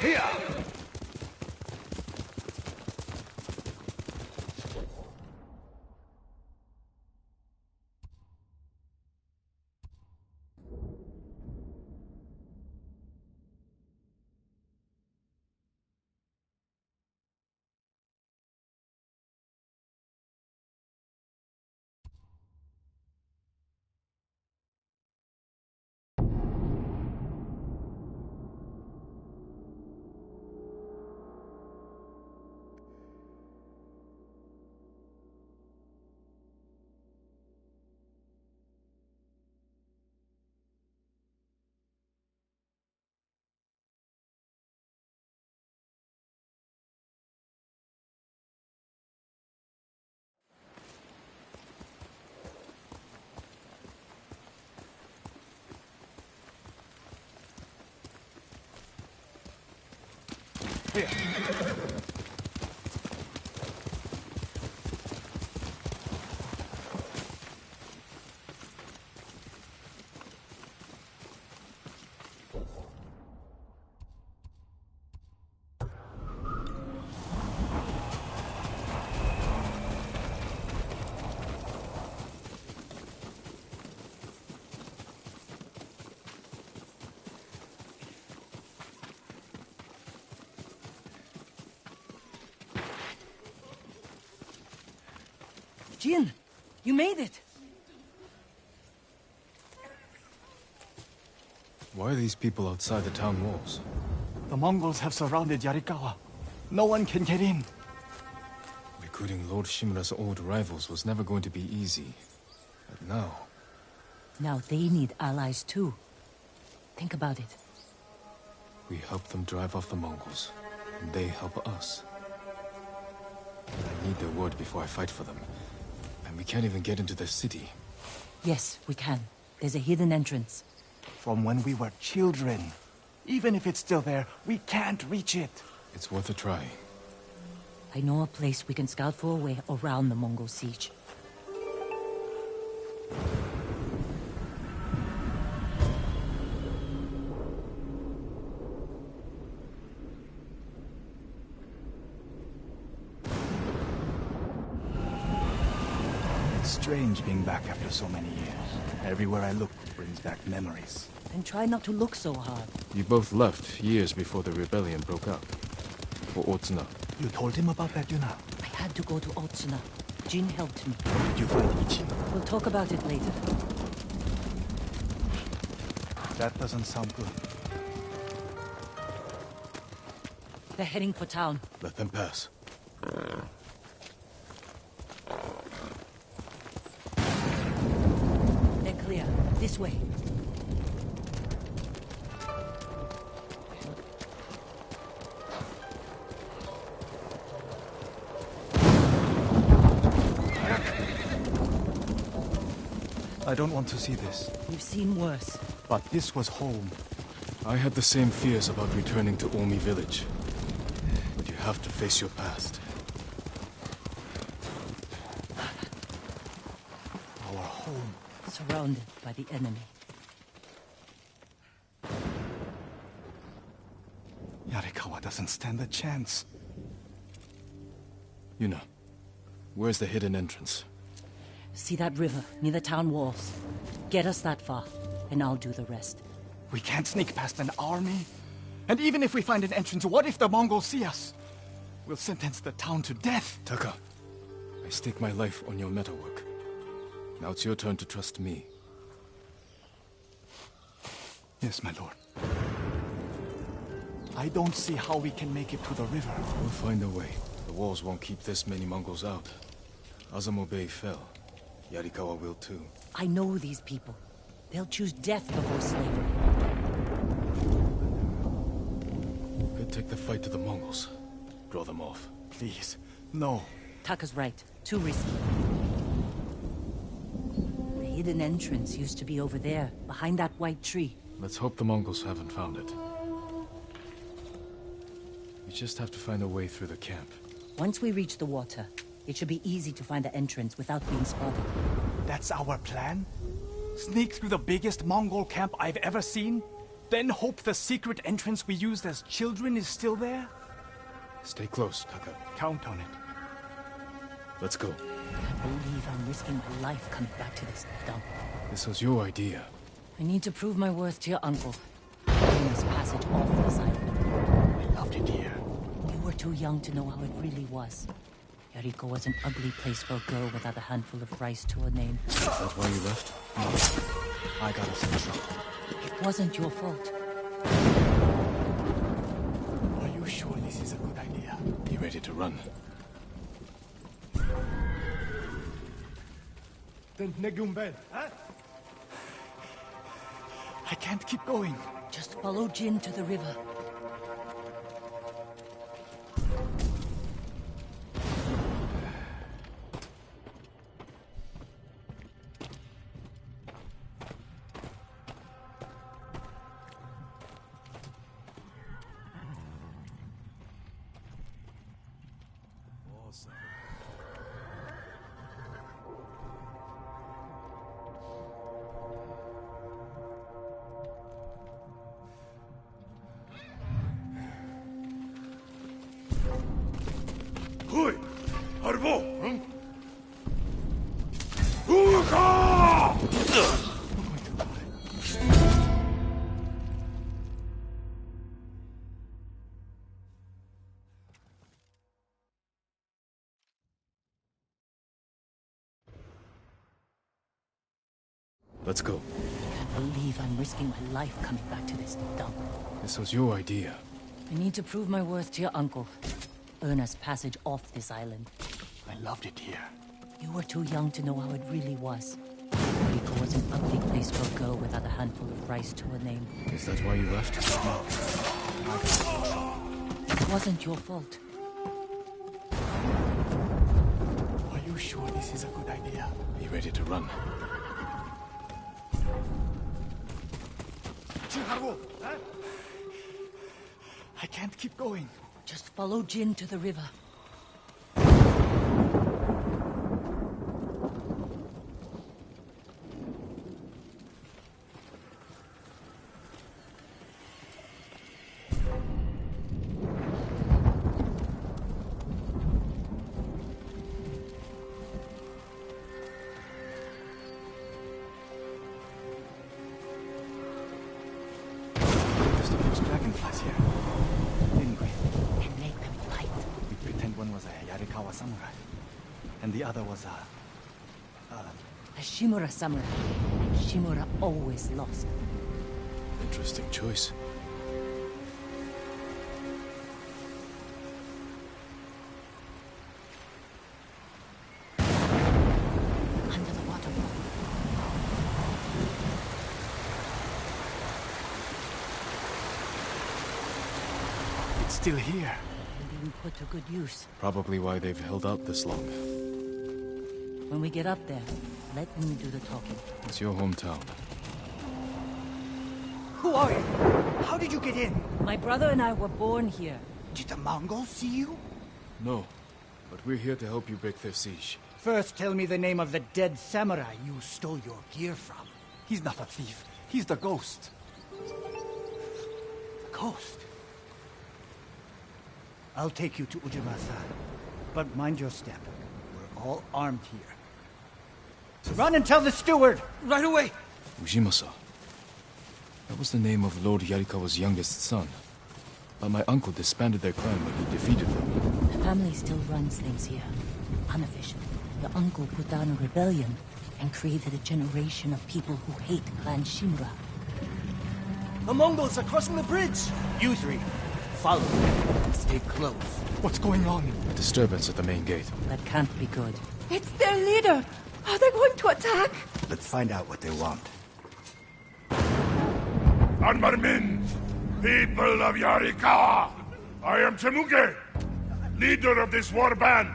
Here. Jin, you made it! Why are these people outside the town walls? The Mongols have surrounded Yarikawa. No one can get in. Recruiting Lord Shimura's old rivals was never going to be easy. But now... Now they need allies too. Think about it. we help them drive off the Mongols, and they help us. I need their word before I fight for them. And we can't even get into their city. Yes, we can. There's a hidden entrance. From when we were children. Even if it's still there, we can't reach it. It's worth a try. I know a place we can scout for a way around the Mongol siege. strange being back after so many years. Everywhere I look brings back memories. Then try not to look so hard. You both left years before the rebellion broke out. For Otsuna. You told him about that, Yuna? I had to go to Otsuna. Jin helped me. Did you find Ichi? We'll talk about it later. That doesn't sound good. They're heading for town. Let them pass. They're clear. This way. I don't want to see this. We've seen worse. But this was home. I had the same fears about returning to Omi village. But you have to face your past. Our home. Surrounded by the enemy. Yarikawa doesn't stand a chance. Yuna, where's the hidden entrance? See that river near the town walls? Get us that far, and I'll do the rest. We can't sneak past an army. And even if we find an entrance, what if the Mongols see us? We'll sentence the town to death. Taka, I stake my life on your metalwork. Now it's your turn to trust me. Yes, my lord. I don't see how we can make it to the river. We'll find a way. The walls won't keep this many Mongols out. Azamo Bay fell. Yarikawa will too. I know these people. They'll choose death before slavery. Could take the fight to the Mongols. Draw them off. Please, no. Taka's right. Too risky. The hidden entrance used to be over there, behind that white tree. Let's hope the Mongols haven't found it. We just have to find a way through the camp. Once we reach the water, it should be easy to find the entrance without being spotted. That's our plan? Sneak through the biggest Mongol camp I've ever seen? Then hope the secret entrance we used as children is still there? Stay close, Taka. Count on it. Let's go. I can't believe I'm risking my life coming back to this dump. This was your idea. I need to prove my worth to your uncle. Famous passage off this island. I loved it here. You were too young to know how it really was. Yariko was an ugly place for a girl without a handful of rice to her name. Is that why you left? No. I got us in trouble. It wasn't your fault. Are you sure this is a good idea? Be ready to run. I can't keep going. Just follow Jin to the river. Let's go. I can't believe I'm risking my life coming back to this dump. This was your idea. I need to prove my worth to your uncle. Earn us passage off this island. I loved it here. You were too young to know how it really was. Yariko was an ugly place for a girl without a handful of rice to her name. Is that why you left? No. It wasn't your fault. Are you sure this is a good idea? Be ready to run. I can't keep going. Just follow Jin to the river. was a Yarikawa samurai. And the other was A Shimura samurai. Shimura always lost. Interesting choice. Under the waterfall. It's still here. Being put to good use. Probably why they've held out this long. When we get up there, let me do the talking. It's your hometown. Who are you? How did you get in? My brother and I were born here. Did the Mongols see you? No, but we're here to help you break their siege. First, tell me the name of the dead samurai you stole your gear from. He's not a thief. He's the ghost. The ghost? I'll take you to Ujimasa. But mind your step. We're all armed here. Run and tell the steward! Right away! Ujimasa. That was the name of Lord Yarikawa's youngest son. But my uncle disbanded their clan when he defeated them. The family still runs things here. Unofficial. Your uncle put down a rebellion and created a generation of people who hate Clan Shimura. The Mongols are crossing the bridge! You three, follow me. Stay close. What's going on? A disturbance at the main gate. That can't be good. It's their leader! Are they going to attack? Let's find out what they want. Armarmin, people of Yarikawa, I am Temuge, leader of this war band.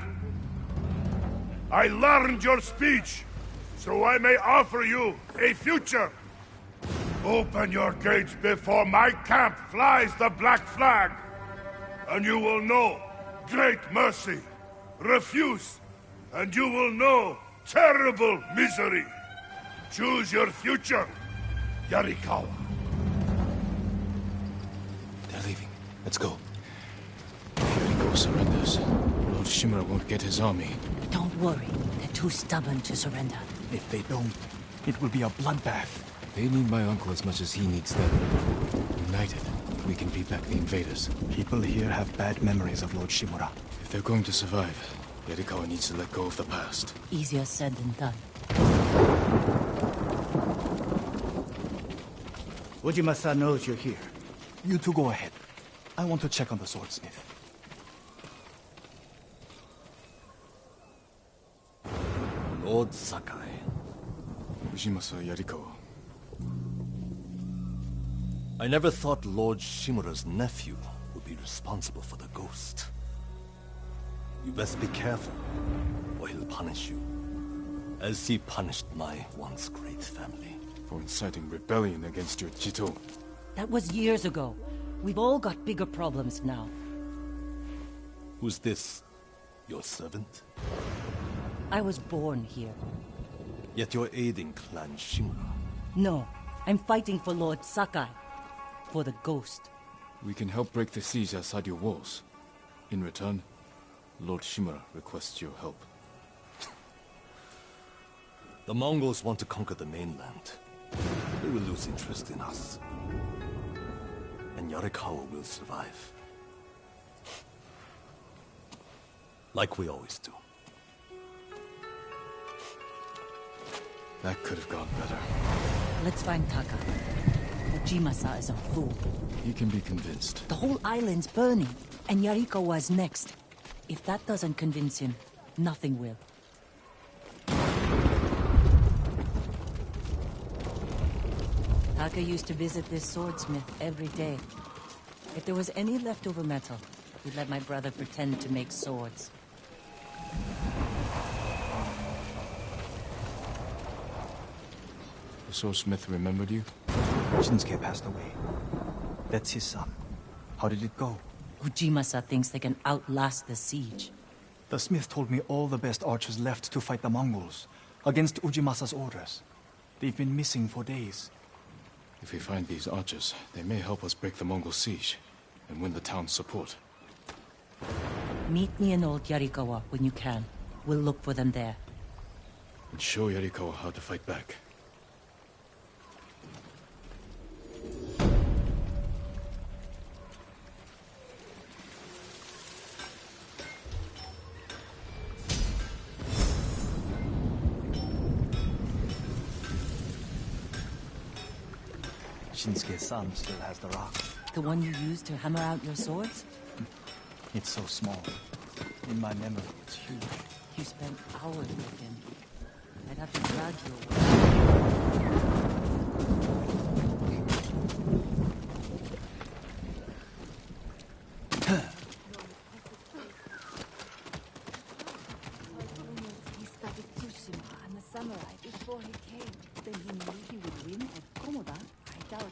I learned your speech, so I may offer you a future. Open your gates before my camp flies the black flag, and you will know great mercy. Refuse, and you will know terrible misery. Choose your future, Yarikawa. They're leaving. Let's go. If Yarikawa surrenders, Lord Shimura won't get his army. Don't worry. They're too stubborn to surrender. If they don't, it will be a bloodbath. They need my uncle as much as he needs them. United, we can beat back the invaders. People here have bad memories of Lord Shimura. If they're going to survive, Yarikawa needs to let go of the past. Easier said than done. Ujimasa knows you're here. You two go ahead. I want to check on the swordsmith. Lord Sakai. Ujimasa Yarikawa. I never thought Lord Shimura's nephew would be responsible for the ghost. You best be careful, or he'll punish you. As he punished my once great family. For inciting rebellion against your Jito. That was years ago. We've all got bigger problems now. Who's this? Your servant? I was born here. Yet you're aiding Clan Shimura. No, I'm fighting for Lord Sakai. For the ghost. We can help break the siege outside your walls. In return, Lord Shimura requests your help. The Mongols want to conquer the mainland. They will lose interest in us. And Yarikawa will survive. Like we always do. That could have gone better. Let's find Taka. Ujimasa is a fool. He can be convinced. The whole island's burning, and Yarikawa's next. If that doesn't convince him, nothing will. Taka used to visit this swordsmith every day. If there was any leftover metal, he'd let my brother pretend to make swords. The swordsmith remembered you? Shinsuke passed away. That's his son. How did it go? Ujimasa thinks they can outlast the siege. The smith told me all the best archers left to fight the Mongols, against Ujimasa's orders. They've been missing for days. If we find these archers, they may help us break the Mongol siege, and win the town's support. Meet me in Old Yarikawa when you can. We'll look for them there. And show Yarikawa how to fight back. Shinsuke's son still has the rock. The one you used to hammer out your swords? It's so small. In my memory, it's huge. You spent hours with him. I'd have to drag you away. He studied Tsushima and the samurai before he came. Then he knew he would win at Komoda. I doubt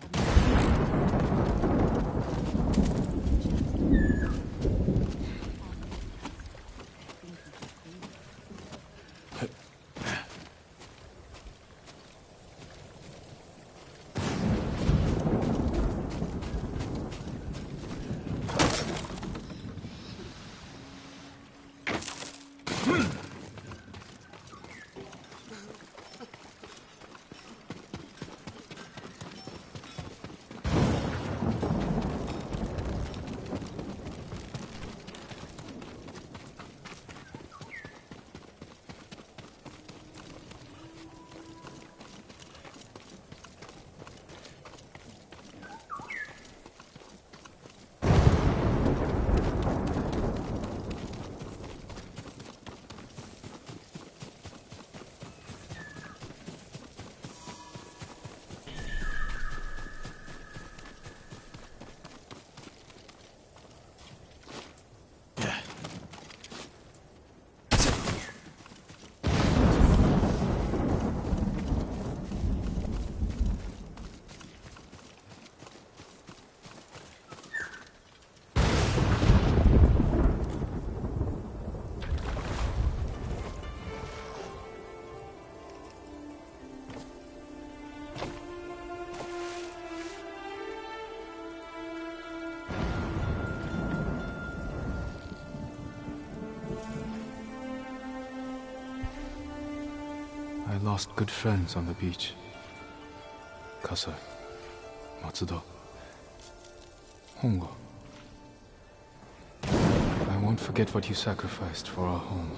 I lost good friends on the beach. Kasa, Matsuda, Hongo. I won't forget what you sacrificed for our home.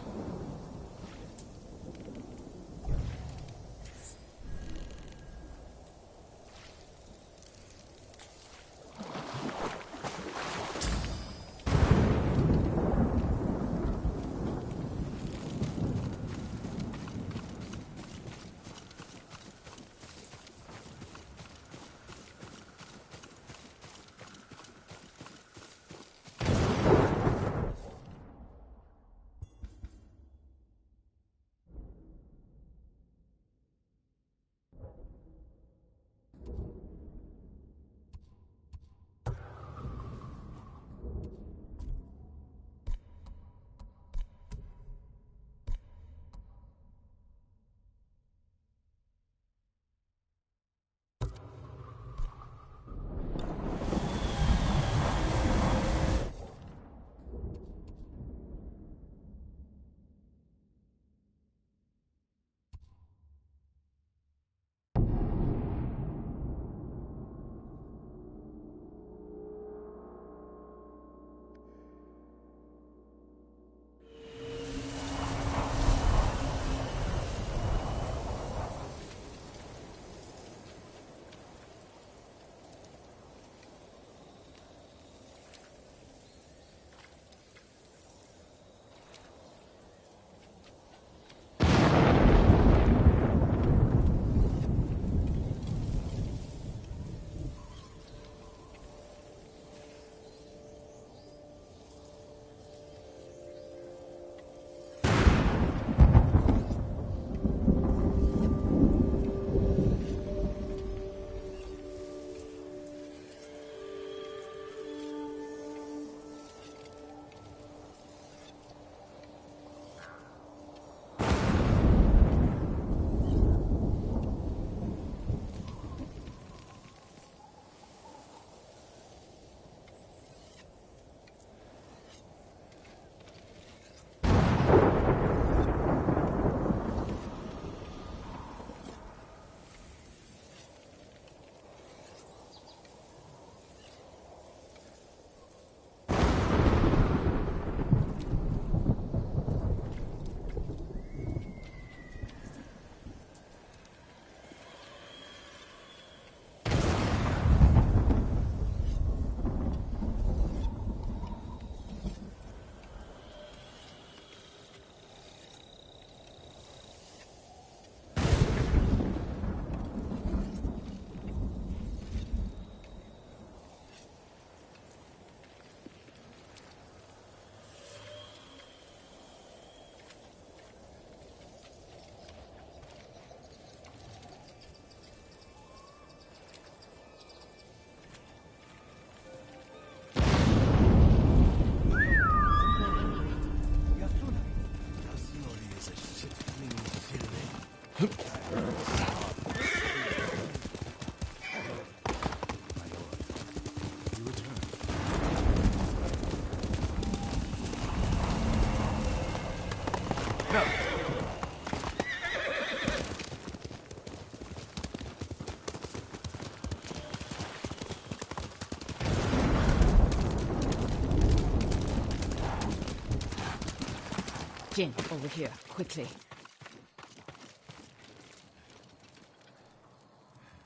Jin, over here, quickly.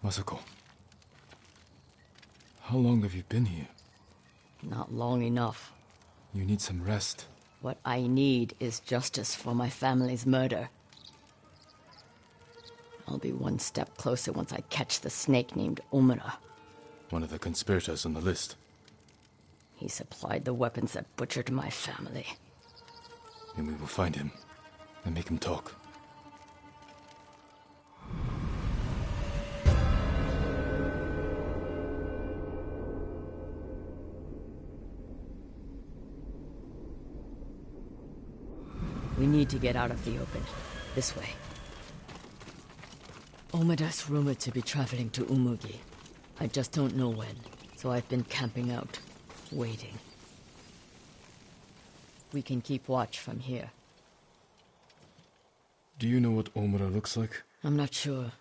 Masako, how long have you been here? Not long enough. You need some rest. What I need is justice for my family's murder. I'll be one step closer once I catch the snake named Omura. One of the conspirators on the list. He supplied the weapons that butchered my family. Then we will find him and make him talk. We need to get out of the open. This way. Omura's rumored to be traveling to Umugi. I just don't know when, so I've been camping out, waiting. We can keep watch from here. Do you know what Omura looks like? I'm not sure.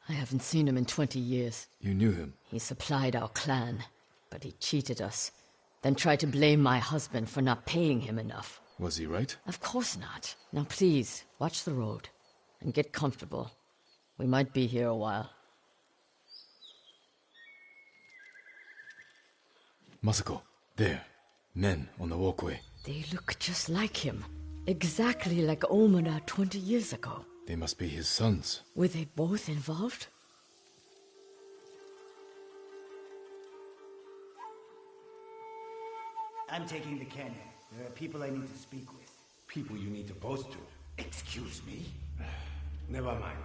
I haven't seen him in 20 years. You knew him? He supplied our clan, but he cheated us. Then tried to blame my husband for not paying him enough. Was he right? Of course not. Now please, watch the road. And get comfortable. We might be here a while. Masako, there. Men on the walkway. They look just like him. Exactly like Omura 20 years ago. They must be his sons. Were they both involved? I'm taking the canyon. There are people I need to speak with. People you need to boast to. Excuse me? Never mind.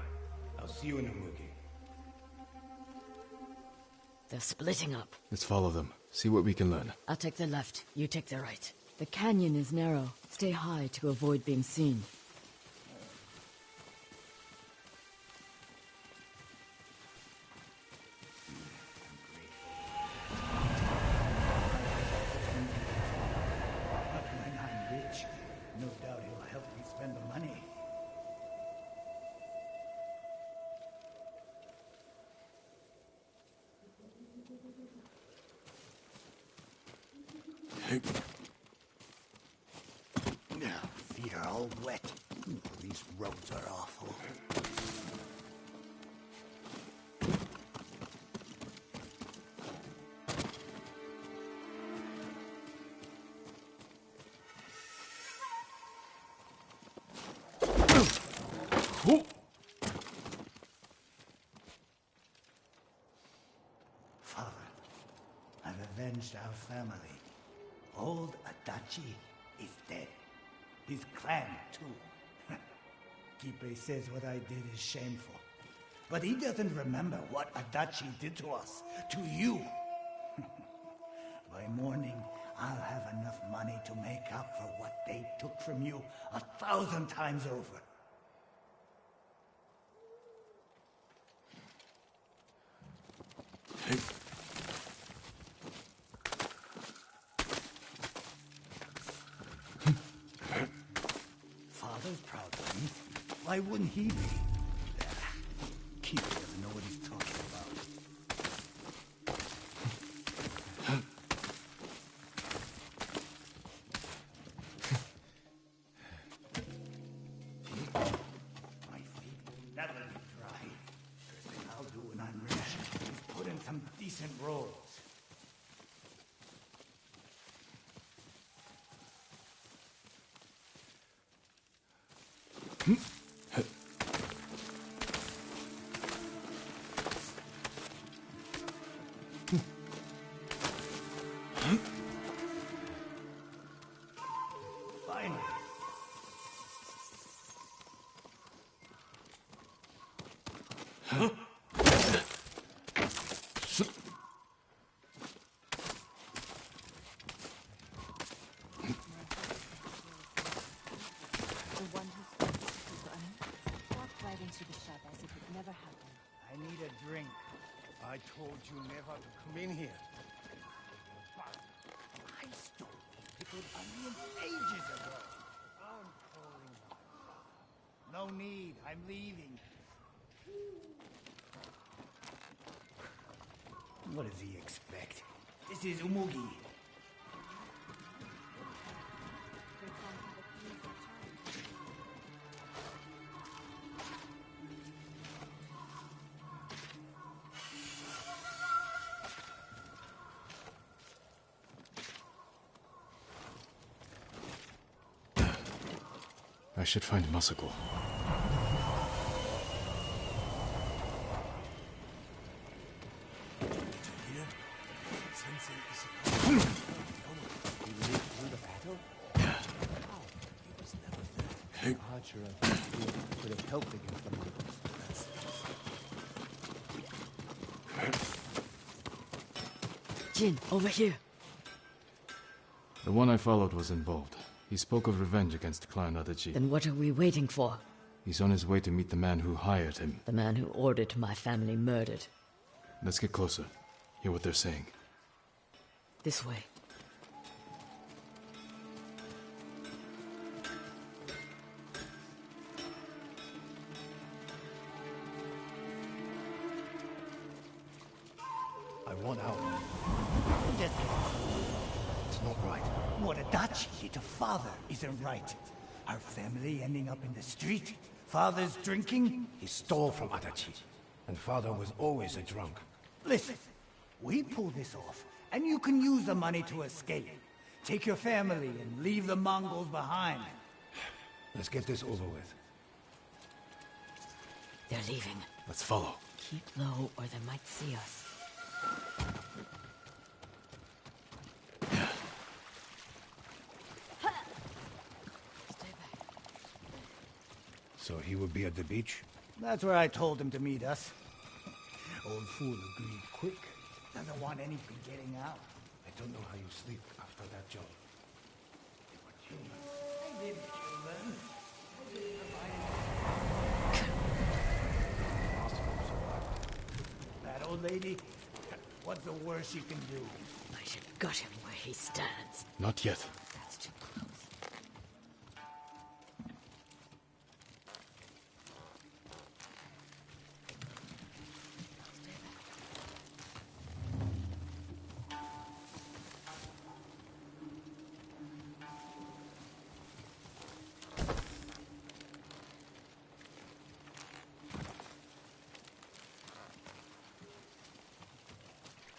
I'll see you in Umugi. They're splitting up. Let's follow them. See what we can learn. I'll take the left. You take the right. The canyon is narrow. Stay high to avoid being seen. When I'm rich, no doubt he'll help me spend the money. Feet are all wet. These roads are awful. Father, I've avenged our family. Old Adachi is dead. His clan, too. Kipe says what I did is shameful. But he doesn't remember what Adachi did to us, to you. By morning, I'll have enough money to make up for what they took from you 1,000 times over. Father's proud of me. Why wouldn't he be? Keith doesn't know what he's talking about. My feet will never be dry. First thing I'll do when I'm rich is put in some decent rolls. Finally. The one who spoke to people walked right into the shop as if it never happened. I need a drink. I told you never to come in here. I stole pickled onions ages ago. No need. I'm leaving. What does he expect? This is Umugi. should find Masako. Could have helped against the Mongols. Jin, over here. The one I followed was involved. He spoke of revenge against Clan Adachi. Then what are we waiting for? He's on his way to meet the man who hired him. The man who ordered my family murdered. Let's get closer. Hear what they're saying. This way. I want out. It's not right. What Adachi did to Father isn't right. Our family ending up in the street. Father's drinking. He stole from Adachi, and Father was always a drunk. Listen, we pull this off, and you can use the money to escape. Take your family and leave the Mongols behind. Let's get this over with. They're leaving. Let's follow. Keep low or they might see us. So he would be at the beach? That's where I told him to meet us. Old fool agreed quick. Doesn't want anything getting out. I don't know how you sleep after that job. I didn't kill them. That old lady? What's the worst you can do? I should gut him where he stands. Not yet. That's too close.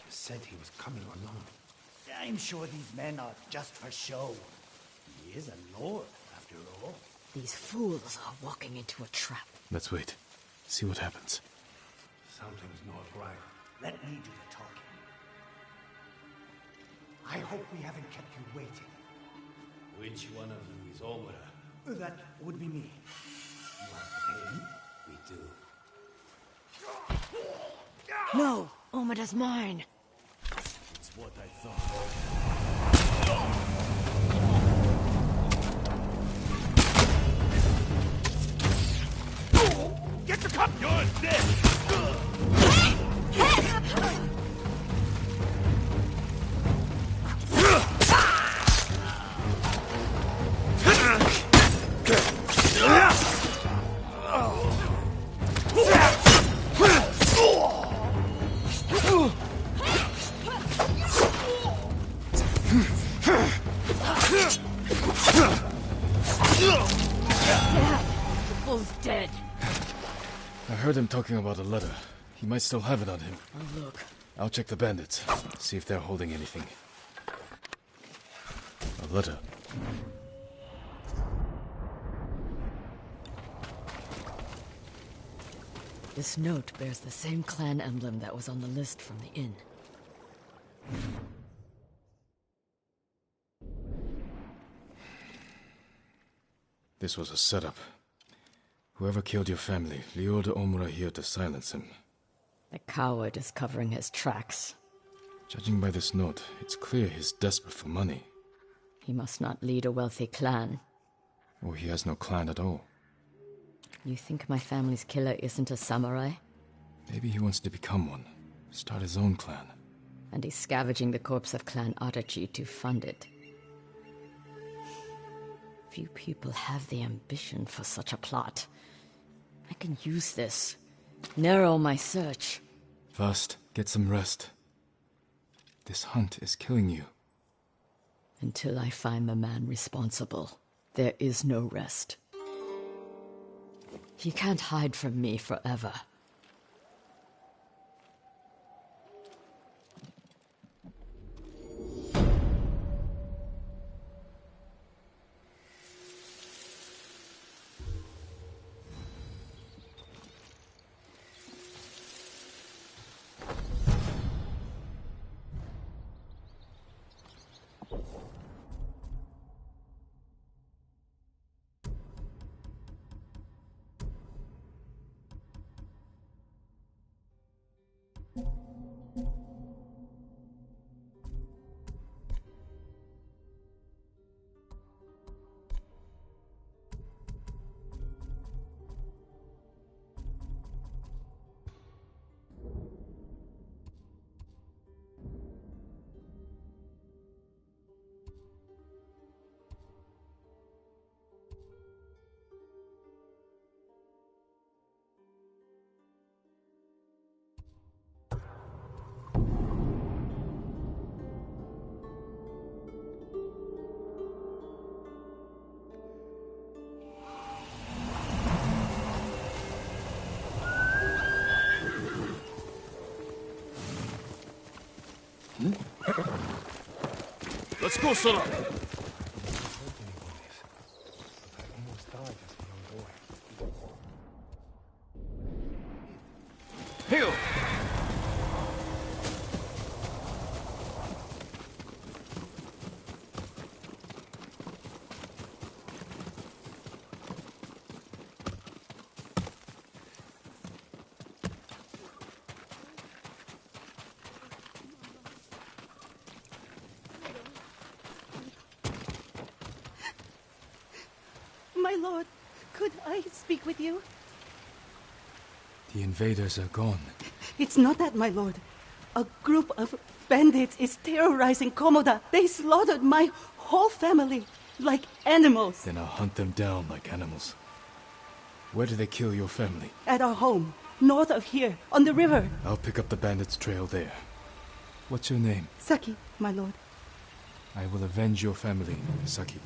Said he was coming alone. I'm sure these men are just for show. He is a lord, after all. These fools are walking into a trap. Let's wait. See what happens. Something's not right. Let me do the talking. I hope we haven't kept you waiting. Which one of you is Omura? That would be me. You want to pay me? We do. No! Omada's mine! It's what I thought. Get the cup! You're dead! Dead. I heard him talking about a letter. He might still have it on him. I'll look. I'll check the bandits. See if they're holding anything. A letter. This note bears the same clan emblem that was on the list from the inn. This was a setup. Whoever killed your family lured Omura here to silence him. The coward is covering his tracks. Judging by this note, it's clear he's desperate for money. He must not lead a wealthy clan. Or he has no clan at all. You think my family's killer isn't a samurai? Maybe he wants to become one. Start his own clan. And he's scavenging the corpse of Clan Adachi to fund it. Few people have the ambition for such a plot. I can use this. Narrow my search. First, get some rest. This hunt is killing you. Until I find the man responsible, there is no rest. He can't hide from me forever. Let's go, Sora! Hail! My lord, could I speak with you? The invaders are gone. It's not that, my lord. A group of bandits is terrorizing Komoda. They slaughtered my whole family like animals. Then I'll hunt them down like animals. Where did they kill your family? At our home, north of here, on the river. I'll pick up the bandits' trail there. What's your name? Saki, my lord. I will avenge your family, Saki.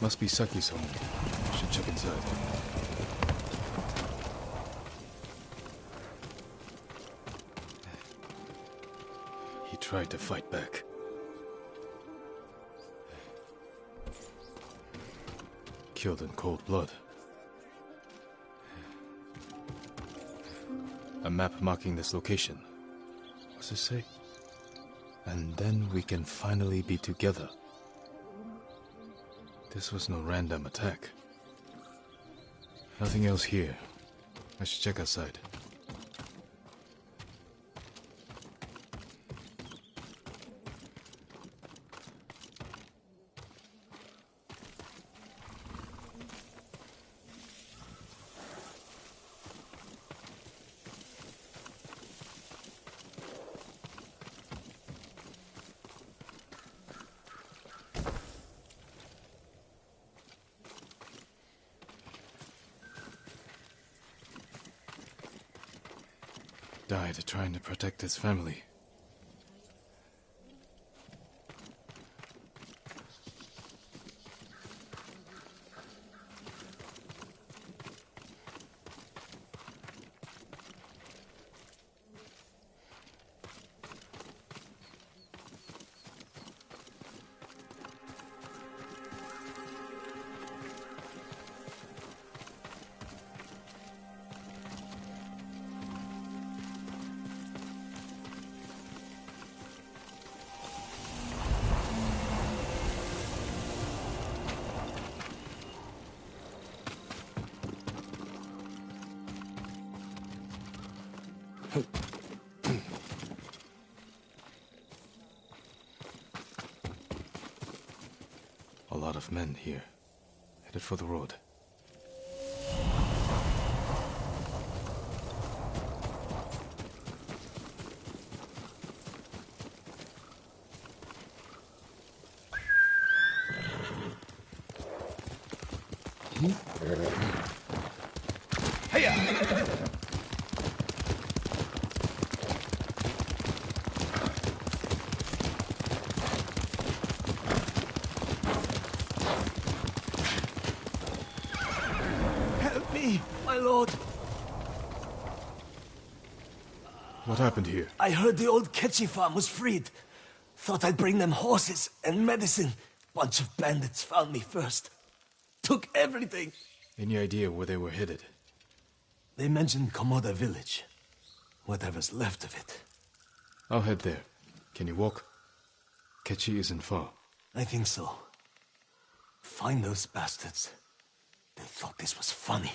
Must be Saki's home. Should check inside. He tried to fight back. Killed in cold blood. A map marking this location. What's it say? And then we can finally be together. This was no random attack. Nothing else here. I should check outside. Died trying to protect his family. A lot of men here, headed for the road. my lord. What happened here? I heard the old Ketchy farm was freed. Thought I'd bring them horses and medicine. Bunch of bandits found me first. Took everything. Any idea where they were headed? They mentioned Komoda village. Whatever's left of it. I'll head there. Can you walk? Ketchy isn't far. I think so. Find those bastards. They thought this was funny.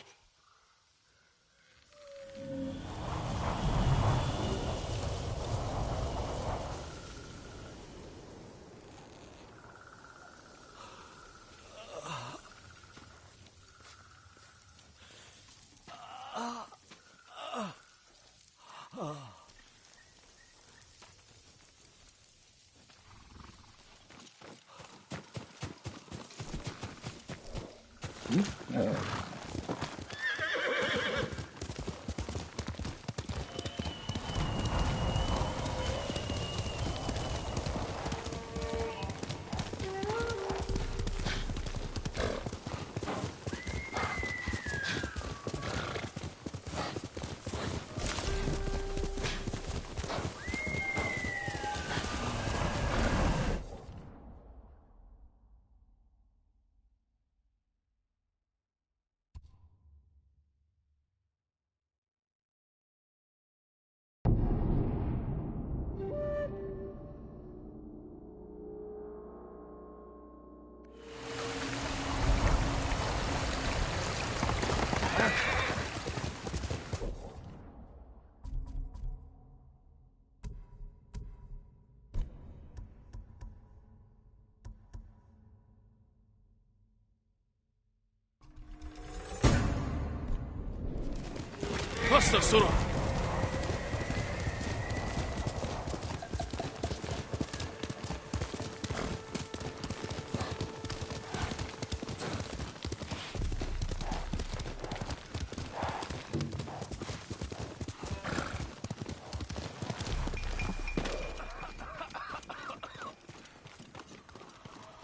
faster, Sora!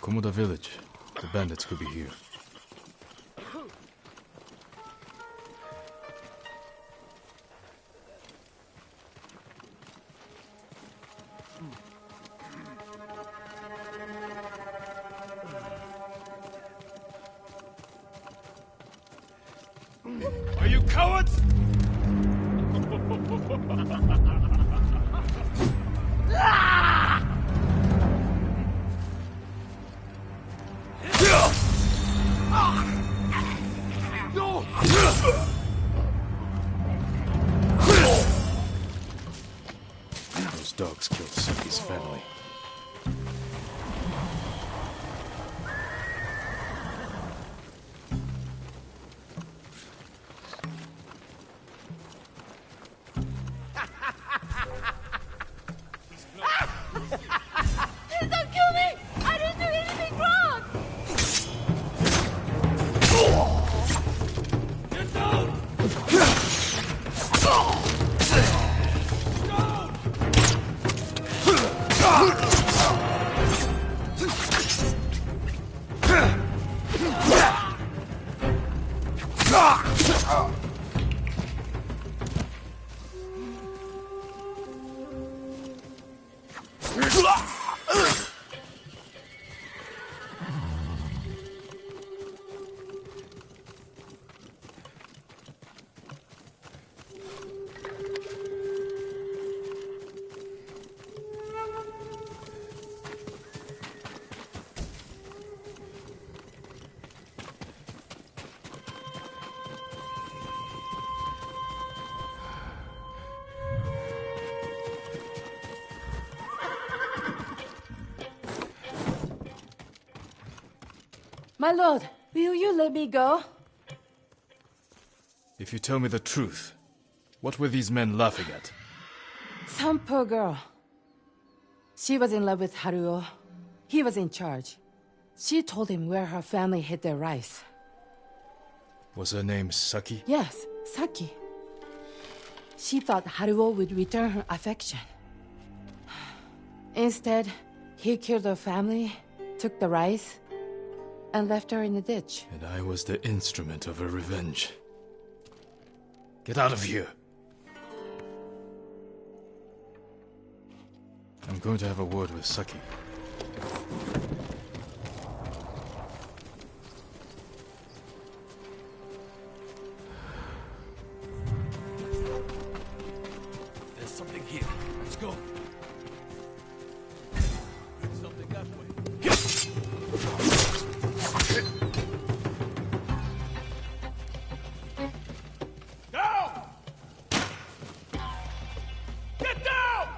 Komoda village. The bandits could be here. Are you cowards? Those dogs killed Saki's family. Please don't kill me! I didn't do anything wrong! Get down! My lord, will you let me go? If you tell me the truth, what were these men laughing at? Some poor girl. She was in love with Haruo. He was in charge. She told him where her family hid their rice. Was her name Saki? Yes, Saki. She thought Haruo would return her affection. Instead, he killed her family, took the rice, and left her in the ditch. And I was the instrument of her revenge. Get out of here. I'm going to have a word with Saki. There's something here. Let's go. There's something that way. Down! Get down!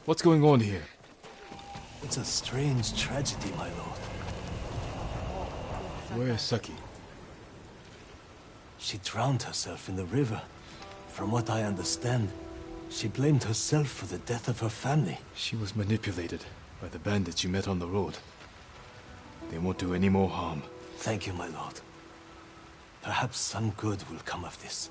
What's going on here? It's a strange tragedy, my lord. Where is Saki? She drowned herself in the river. From what I understand, she blamed herself for the death of her family. She was manipulated by the bandits you met on the road. They won't do any more harm. Thank you, my lord. Perhaps some good will come of this.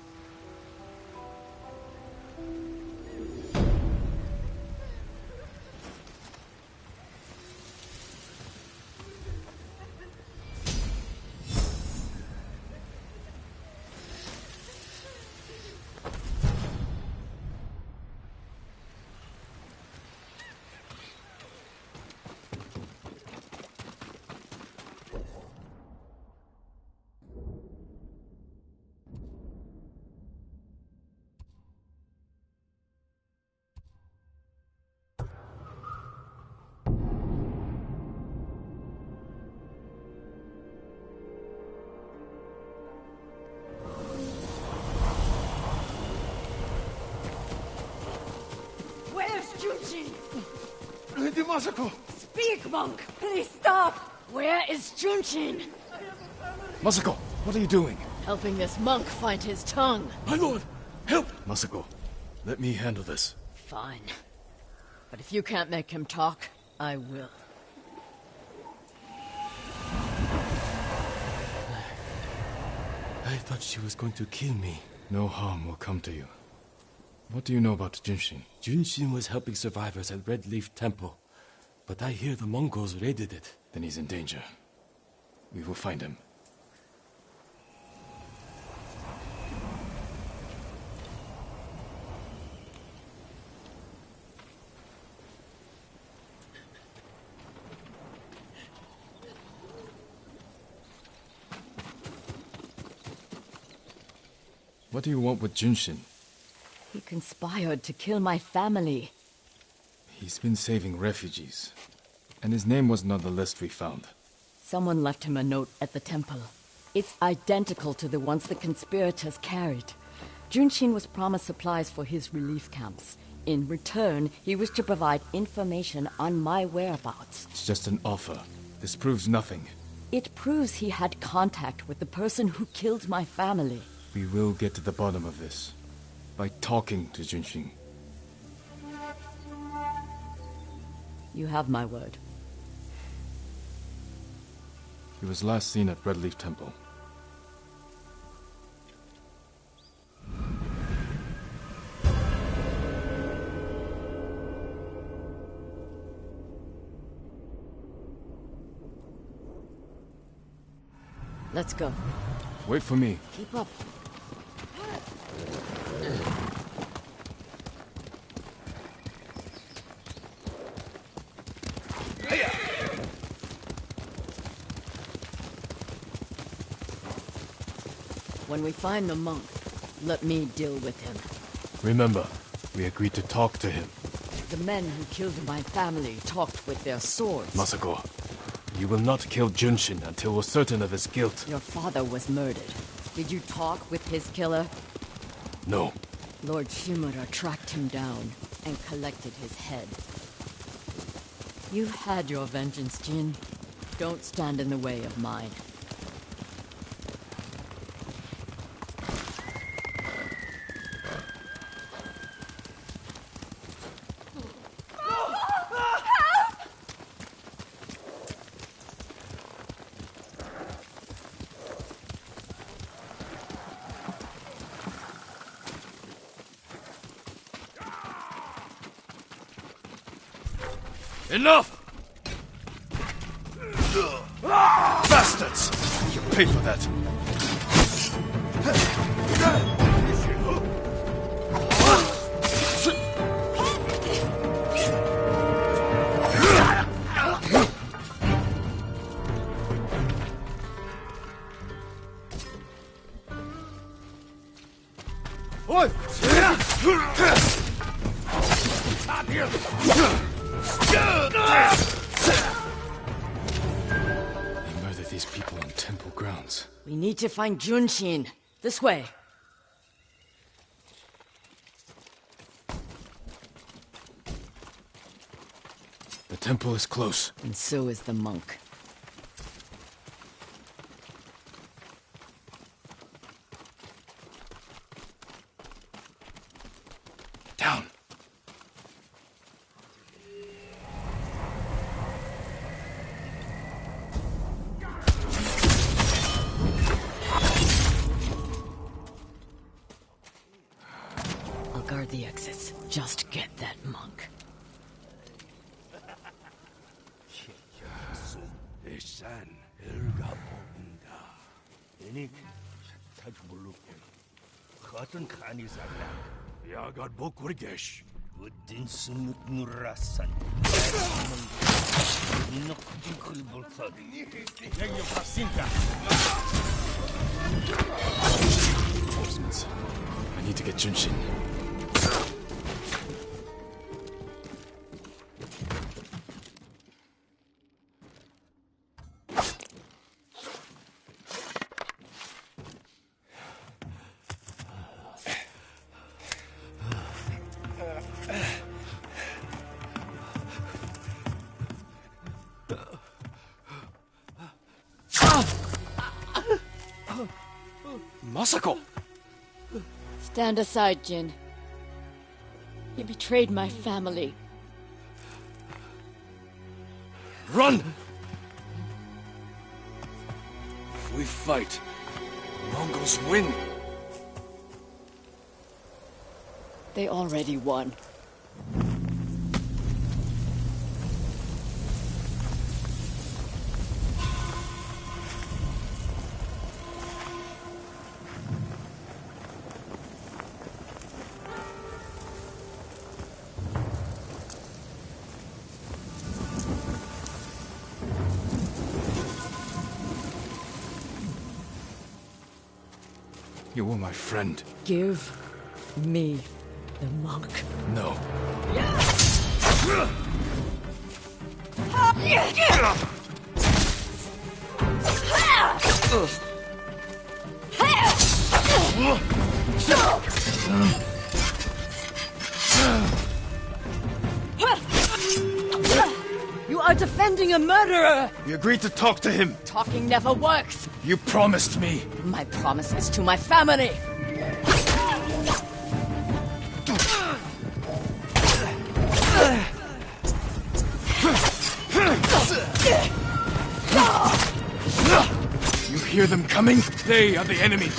Lady Masako! Speak, monk! Please stop! Where is Junshin? Masako, what are you doing? Helping this monk find his tongue. My lord, help! Masako, let me handle this. Fine. But if you can't make him talk, I will. I thought she was going to kill me. No harm will come to you. What do you know about Junshin? Junshin was helping survivors at Red Leaf Temple. But I hear the Mongols raided it. Then he's in danger. We will find him. What do you want with Junshin? He conspired to kill my family. He's been saving refugees. And his name wasn't on the list we found. Someone left him a note at the temple. It's identical to the ones the conspirators carried. Junshin was promised supplies for his relief camps. In return, he was to provide information on my whereabouts. It's just an offer. This proves nothing. It proves he had contact with the person who killed my family. We will get to the bottom of this. By talking to Junshin. You have my word. He was last seen at Redleaf Temple. Let's go. Wait for me. Keep up. When we find the monk, let me deal with him. Remember, we agreed to talk to him. The men who killed my family talked with their swords. Masako, you will not kill Junshin until we're certain of his guilt. Your father was murdered. Did you talk with his killer? No. Lord Shimura tracked him down and collected his head. You've had your vengeance, Jin. Don't stand in the way of mine. Enough! Bastards! You pay for that. Oi! Stop here! They murdered these people on temple grounds. We need to find Junshin. This way. The temple is close. And so is the monk. Down. I'll guard the exits. Just get that monk. Reinforcements. I need to get Junshin. Masako! Stand aside, Jin. You betrayed my family. Run! If we fight, Mongols win. They already won. You were my friend. Give me the monk. No. You are defending a murderer! We agreed to talk to him. Talking never works. You promised me. My promise is to my family. hear them coming? They are the enemy.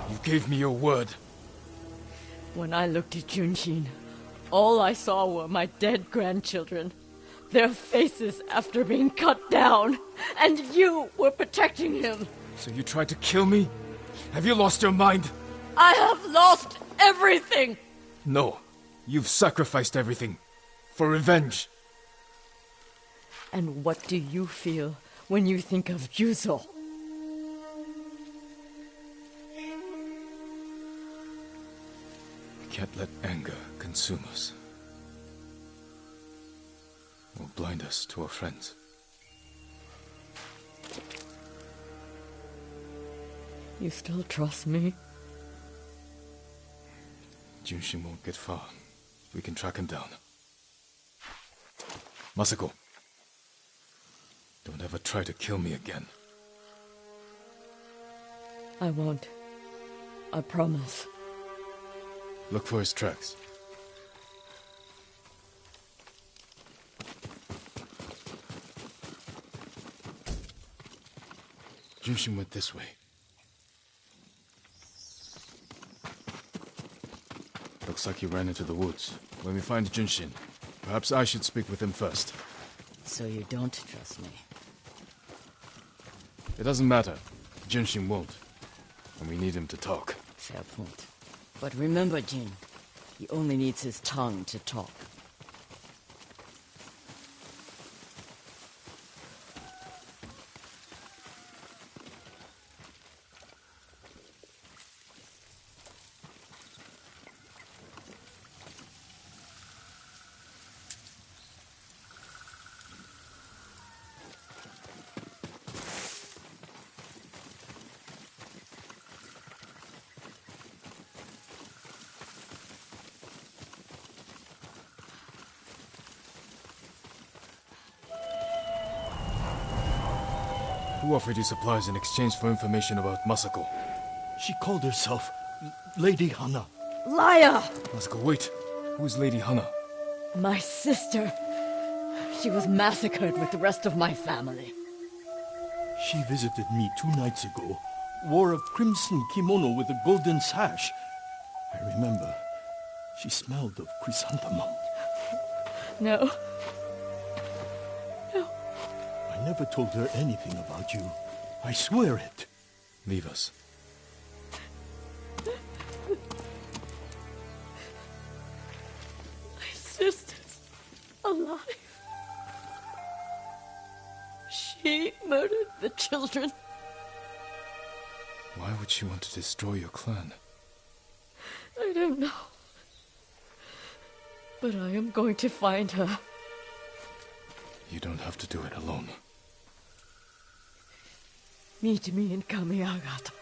You gave me your word. When I looked at Junshin, all I saw were my dead grandchildren. Their faces after being cut down. And you were protecting him. So you tried to kill me? Have you lost your mind? I have lost everything! No. You've sacrificed everything. For revenge. And what do you feel when you think of Yuzo? We can't let anger consume us. Or blind us to our friends. You still trust me? Junshin won't get far. We can track him down. Masako. Don't ever try to kill me again. I won't. I promise. Look for his tracks. Junshin went this way. Looks like he ran into the woods. When we find Junshin, perhaps I should speak with him first. So you don't trust me? It doesn't matter. Junshin won't. And we need him to talk. Fair point. But remember, Jin, he only needs his tongue to talk. Who offered you supplies in exchange for information about Masako? She called herself Lady Hana. Liar! Masako, wait. Who is Lady Hana? My sister. She was massacred with the rest of my family. She visited me 2 nights ago, wore a crimson kimono with a golden sash. I remember. She smelled of chrysanthemum. No. No. I never told her anything about you. I swear it. Leave us. My sister's alive. She murdered the children. Why would she want to destroy your clan? I don't know. But I am going to find her. You don't have to do it alone. Meet me in Kamiagato.